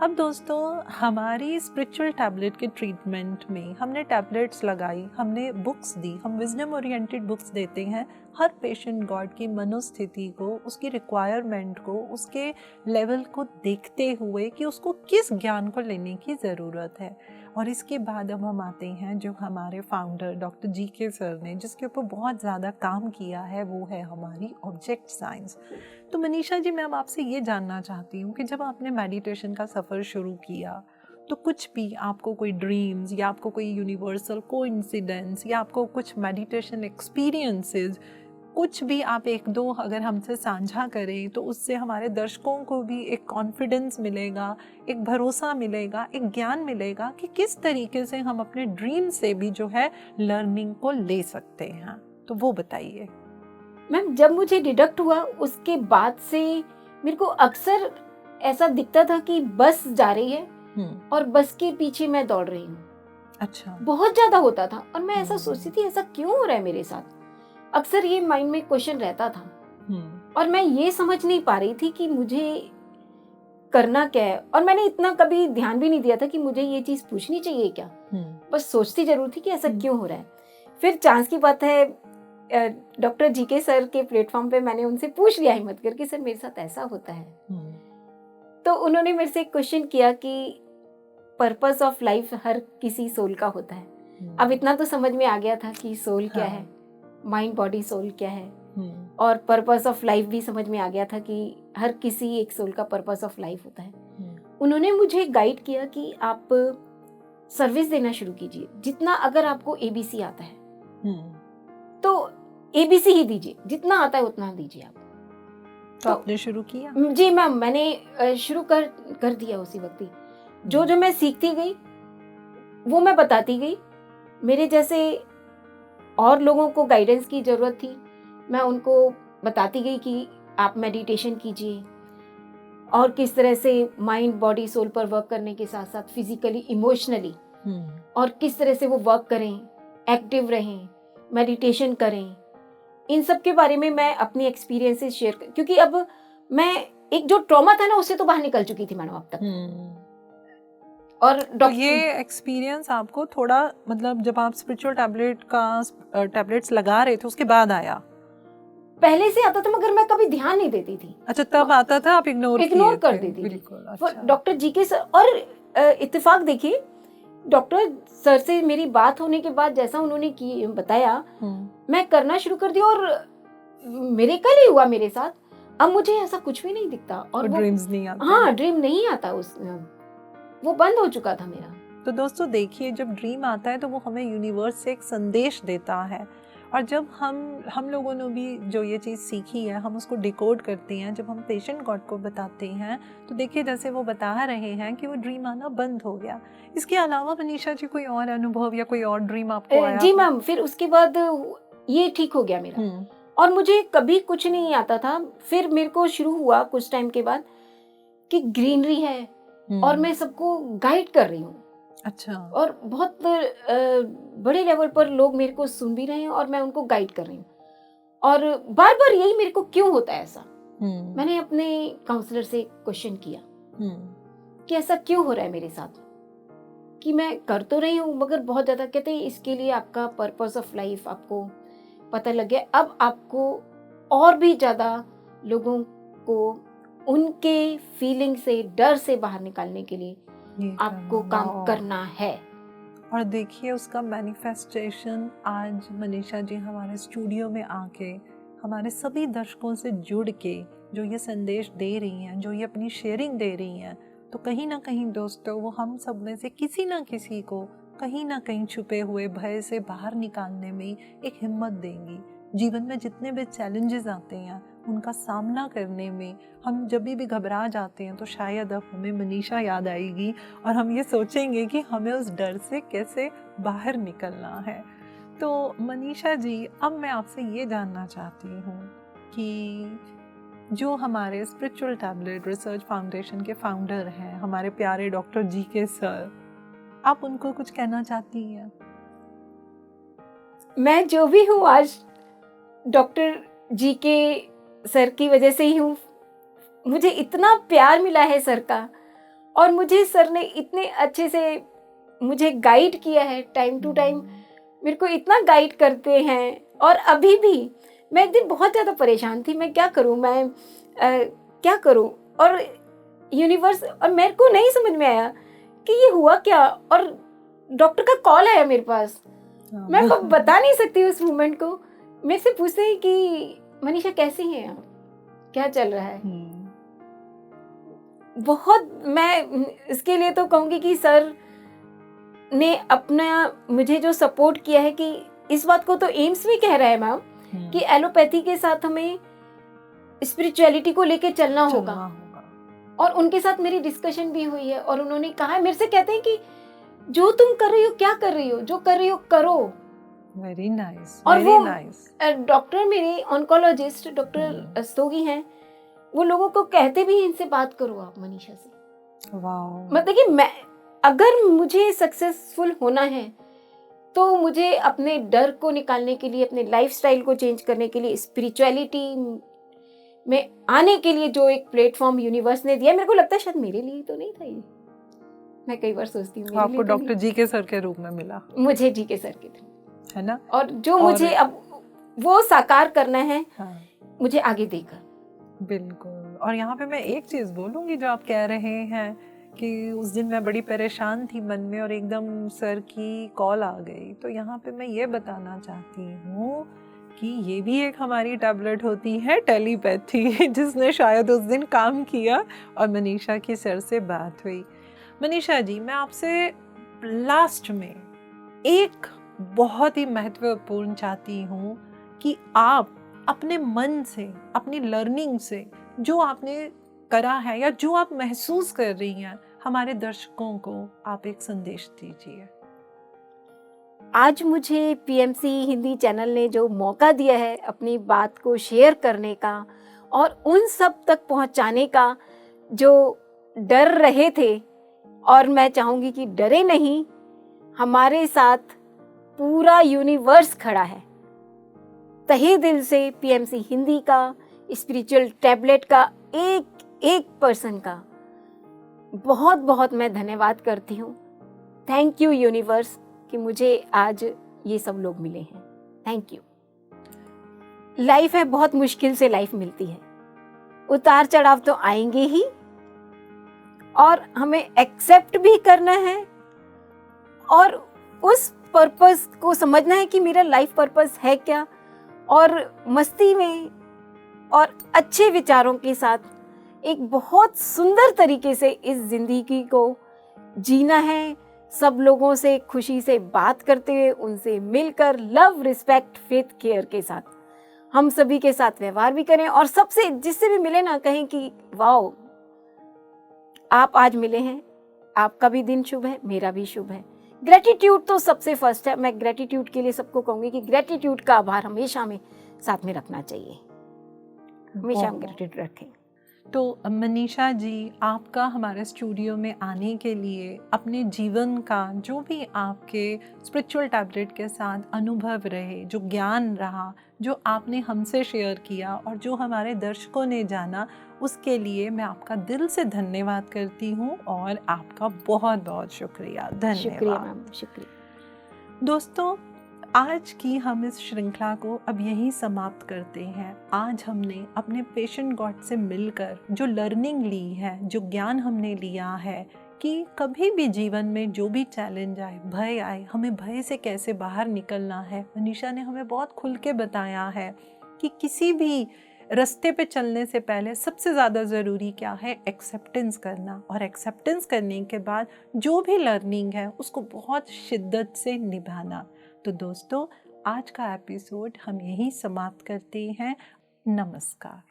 A: अब दोस्तों, हमारी स्पिरिचुअल टैबलेट के ट्रीटमेंट में हमने टैबलेट्स लगाई, हमने बुक्स दी, हम विजडम ओरिएंटेड बुक्स देते हैं हर पेशेंट गॉड की मनोस्थिति को, उसकी रिक्वायरमेंट को, उसके लेवल को देखते हुए कि उसको किस ज्ञान को लेने की ज़रूरत है। और इसके बाद अब हम आते हैं जो हमारे फाउंडर डॉक्टर GK सर ने जिसके ऊपर बहुत ज़्यादा काम किया है, वो है हमारी ऑब्जेक्ट साइंस। तो मनीषा जी, मैं अब आपसे ये जानना चाहती हूँ कि जब आपने मेडिटेशन का सफ़र शुरू किया तो कुछ भी आपको कोई ड्रीम्स या आपको कोई यूनिवर्सल कोइंसिडेंस या आपको कुछ मेडिटेशन एक्सपीरियंसेस, कुछ भी आप एक दो अगर हमसे साझा करें तो उससे हमारे दर्शकों को भी एक कॉन्फिडेंस मिलेगा, एक भरोसा मिलेगा, एक ज्ञान मिलेगा कि किस तरीके से हम अपने ड्रीम से भी जो है लर्निंग को ले सकते हैं। तो वो बताइए
B: मैम। जब मुझे डिडक्ट हुआ उसके बाद से मेरे को अक्सर ऐसा दिखता था कि बस जा रही है और बस के पीछे मैं दौड़ रही हूँ।
A: अच्छा।
B: बहुत ज्यादा होता था और मैं ऐसा सोचती थी ऐसा क्यों हो रहा है मेरे साथ। अक्सर ये माइंड में क्वेश्चन रहता था और मैं ये समझ नहीं पा रही थी कि मुझे करना क्या है, और मैंने इतना कभी ध्यान भी नहीं दिया था कि मुझे ये चीज पूछनी चाहिए क्या। बस सोचती जरूर थी कि ऐसा क्यों हो रहा है। फिर चांस की बात है, डॉक्टर GK सर के प्लेटफॉर्म पे मैंने उनसे पूछ लिया हिम्मत करके, सर मेरे साथ ऐसा होता है। तो उन्होंने मेरे से क्वेश्चन किया कि पर्पस ऑफ लाइफ हर किसी सोल का होता है। अब इतना तो समझ में आ गया था कि सोल क्या है, माइंड बॉडी सोल क्या है, और पर्पस ऑफ लाइफ भी समझ में आ गया था कि हर किसी एक सोल का पर्पस ऑफ लाइफ होता है। उन्होंने मुझे गाइड किया कि आप सर्विस देना शुरू कीजिए, जितना अगर आपको ABC आता है तो ABC ही दीजिए, जितना आता है उतना दीजिए आप।
A: तो आपने शुरू किया?
B: जी मैम, मैंने शुरू कर दिया उसी वक्त ही। जो जो मैं सीखती गई वो मैं बताती गई। मेरे जैसे और लोगों को गाइडेंस की जरूरत थी, मैं उनको बताती गई कि आप मेडिटेशन कीजिए और किस तरह से माइंड बॉडी सोल पर वर्क करने के साथ साथ फिजिकली इमोशनली और किस तरह से वो वर्क करें, एक्टिव रहें, मेडिटेशन करें। इन सब के बारे में मैं अपनी एक्सपीरियंसेस शेयर क्योंकि अब मैं एक जो ट्रॉमा था ना उससे तो बाहर निकल चुकी थी मैडम अब तक। और
A: तो ये एक्सपीरियंस आपको थोड़ा मतलब जब आप स्पिरिचुअल टैबलेट्स लगा रहे थे उसके बाद आया?
B: पहले से आता था मगर मैं कभी ध्यान नहीं देती थी।
A: अच्छा, तब आता था, आप इग्नोर
B: कर देती थी।
A: बिल्कुल। अच्छा।
B: डॉक्टर GK सर, और इत्तेफाक देखिए डॉक्टर सर से मेरी बात होने के बाद जैसा उन्होंने बताया मैं करना शुरू कर दिया और मेरे कल ही हुआ मेरे साथ। अब मुझे ऐसा कुछ भी नहीं दिखता और
A: ड्रीम्स नहीं आता।
B: हाँ, ड्रीम नहीं आता, वो बंद हो चुका था मेरा।
A: तो दोस्तों देखिए, जब ड्रीम आता है तो वो हमें यूनिवर्स से एक संदेश देता है, और जब हम लोगों ने भी जो ये चीज़ सीखी है हम उसको डिकोड करते हैं, जब हम पेशेंट गॉड को बताते हैं तो देखिए जैसे वो बता रहे हैं कि वो ड्रीम आना बंद हो गया। इसके अलावा मनीषा जी कोई और अनुभव या कोई और ड्रीम आपको आया?
B: जी मैम, फिर उसके बाद ये ठीक हो गया मेरा और मुझे कभी कुछ नहीं आता था। फिर मेरे को शुरू हुआ कुछ टाइम के बाद कि ग्रीनरी है और मैं सबको गाइड कर रही हूँ।
A: अच्छा। और
B: बहुत बड़े लेवल पर लोग मेरे को सुन भी रहे हैं और मैं उनको गाइड कर रही हूँ। और बार बार यही मेरे को क्यों होता है ऐसा। मैंने अपने काउंसलर से क्वेश्चन किया कि ऐसा क्यों हो रहा है मेरे साथ, कि मैं कर तो रही हूँ मगर बहुत ज्यादा। कहते हैं इसके लिए आपका पर्पस ऑफ लाइफ आपको पता लग गया, अब आपको और भी ज्यादा लोगों को उनके फीलिंग से, डर से बाहर निकालने के लिए आपको काम करना है।
A: और देखिए उसका मैनिफेस्टेशन आज मनीषा जी हमारे स्टूडियो में आके हमारे सभी दर्शकों से जुड़ के जो ये संदेश दे रही हैं, जो ये अपनी शेयरिंग दे रही हैं, तो कहीं ना कहीं दोस्तों वो हम सब में से किसी ना किसी को कहीं ना कहीं छुपे हुए भय से बाहर निकालने में एक हिम्मत देंगी। जीवन में जितने भी चैलेंजेस आते हैं उनका सामना करने में हम जब भी घबरा जाते हैं तो शायद अब हमें मनीषा याद आएगी और हम ये सोचेंगे कि हमें उस डर से कैसे बाहर निकलना है। तो मनीषा जी, अब मैं आपसे ये जानना चाहती हूँ कि जो हमारे स्पिरिचुअल टैबलेट रिसर्च फाउंडेशन के फाउंडर हैं हमारे प्यारे डॉक्टर GK सर, आप उनको कुछ कहना चाहती हैं?
B: मैं जो भी हूँ आज डॉक्टर जी के सर की वजह से ही हूँ। मुझे इतना प्यार मिला है सर का, और मुझे सर ने इतने अच्छे से मुझे गाइड किया है टाइम टू टाइम, मेरे को इतना गाइड करते हैं। और अभी भी मैं एक दिन बहुत ज़्यादा परेशान थी, मैं क्या करूँ, मैं क्या करूँ, और यूनिवर्स, और मेरे को नहीं समझ में आया कि ये हुआ क्या, और डॉक्टर का कॉल आया मेरे पास। मैं आपको बता नहीं सकती उस मोमेंट को। मेरे से पूछते हैं कि मनीषा कैसी हैं आप, क्या चल रहा है। बहुत, मैं इसके लिए तो कहूँगी कि सर ने अपना मुझे जो सपोर्ट किया है, कि इस बात को तो एम्स भी कह रहा है मैम कि एलोपैथी के साथ हमें स्पिरिचुअलिटी को लेके चलना होगा। और उनके साथ मेरी डिस्कशन भी हुई है, और उन्होंने कहा है, मेरे से कहते हैं कि जो तुम कर रही हो, क्या कर रही हो, जो कर रही हो करो।
A: Very nice.
B: और वो डॉक्टर, मेरे ऑन्कोलॉजिस्ट डॉक्टर स्तोगी हैं, वो लोगों को कहते भी इनसे बात करो आप मनीषा से। वाह। मतलब कि मैं, अगर मुझे सक्सेसफुल होना है तो मुझे अपने डर को निकालने के लिए, अपने लाइफस्टाइल को चेंज करने के लिए, स्पिरिचुअलिटी में आने के लिए जो एक प्लेटफॉर्म यूनिवर्स ने दिया, मेरे को लगता है शायद मेरे लिए तो नहीं था ये। मैं कई बार सोचती हूँ
A: आपको डॉक्टर जी के सर के रूप में मिला,
B: मुझे जी के सर के थ्रू,
A: है ना,
B: और जो मुझे अब वो साकार करना है, मुझे आगे देकर।
A: बिल्कुल। और यहाँ पे मैं एक चीज़ बोलूँगी, जो आप कह रहे हैं कि उस दिन मैं बड़ी परेशान थी मन में और एकदम सर की कॉल आ गई, तो यहाँ पे मैं ये बताना चाहती हूँ कि ये भी एक हमारी टैबलेट होती है, टेलीपैथी, जिसने शायद उस दिन काम किया और मनीषा की सर से बात हुई। मनीषा जी, मैं आपसे लास्ट में एक बहुत ही महत्वपूर्ण चाहती हूँ कि आप अपने मन से, अपनी लर्निंग से, जो आपने करा है या जो आप महसूस कर रही हैं, हमारे दर्शकों को आप एक संदेश दीजिए।
B: आज मुझे पीएमसी हिंदी चैनल ने जो मौका दिया है अपनी बात को शेयर करने का और उन सब तक पहुंचाने का, जो डर रहे थे, और मैं चाहूँगी कि डरे नहीं, हमारे साथ पूरा यूनिवर्स खड़ा है। तहे दिल से पीएमसी हिंदी का, स्पिरिचुअल टैबलेट का एक पर्सन का बहुत बहुत मैं धन्यवाद करती हूँ। थैंक यू यूनिवर्स कि मुझे आज ये सब लोग मिले हैं। Thank you. लाइफ है, बहुत मुश्किल से लाइफ मिलती है, उतार चढ़ाव तो आएंगे ही, और हमें एक्सेप्ट भी करना है और उस पर्पस को समझना है कि मेरा लाइफ पर्पस है क्या, और मस्ती में और अच्छे विचारों के साथ एक बहुत सुंदर तरीके से इस जिंदगी को जीना है। सब लोगों से खुशी से बात करते हुए, उनसे मिलकर लव, रिस्पेक्ट, फेथ, केयर के साथ हम सभी के साथ व्यवहार भी करें, और सबसे जिससे भी मिले ना, कहें कि वाओ, आप आज मिले हैं, आपका भी दिन शुभ है, मेरा भी शुभ है। ग्रेटिट्यूड तो सबसे फर्स्ट है। मैं ग्रेटिट्यूड के लिए सबको कहूँगी कि ग्रेटिट्यूड का आभार हमेशा हमें साथ में रखना चाहिए, हमेशा हम ग्रेटिट्यूड रखें।
A: तो मनीषा जी, आपका हमारे स्टूडियो में आने के लिए, अपने जीवन का जो भी आपके स्पिरिचुअल टैबलेट के साथ अनुभव रहे, जो ज्ञान रहा, जो आपने हमसे शेयर किया और जो हमारे दर्शकों ने जाना, उसके लिए मैं आपका दिल से धन्यवाद करती हूँ और आपका बहुत बहुत शुक्रिया। धन्यवाद।
B: शुक्रिया मैम, शुक्रिया।
A: दोस्तों, आज की हम इस श्रृंखला को अब यहीं समाप्त करते हैं। आज हमने अपने पेशेंट गॉड से मिलकर जो लर्निंग ली है, जो ज्ञान हमने लिया है कि कभी भी जीवन में जो भी चैलेंज आए, भय आए, हमें भय से कैसे बाहर निकलना है, मनीषा ने हमें बहुत खुल के बताया है कि किसी भी रास्ते पे चलने से पहले सबसे ज़्यादा ज़रूरी क्या है, एक्सेप्टेंस करना, और एक्सेप्टेंस करने के बाद जो भी लर्निंग है उसको बहुत शिद्दत से निभाना। तो दोस्तों, आज का एपिसोड हम यहीं समाप्त करते हैं। नमस्कार।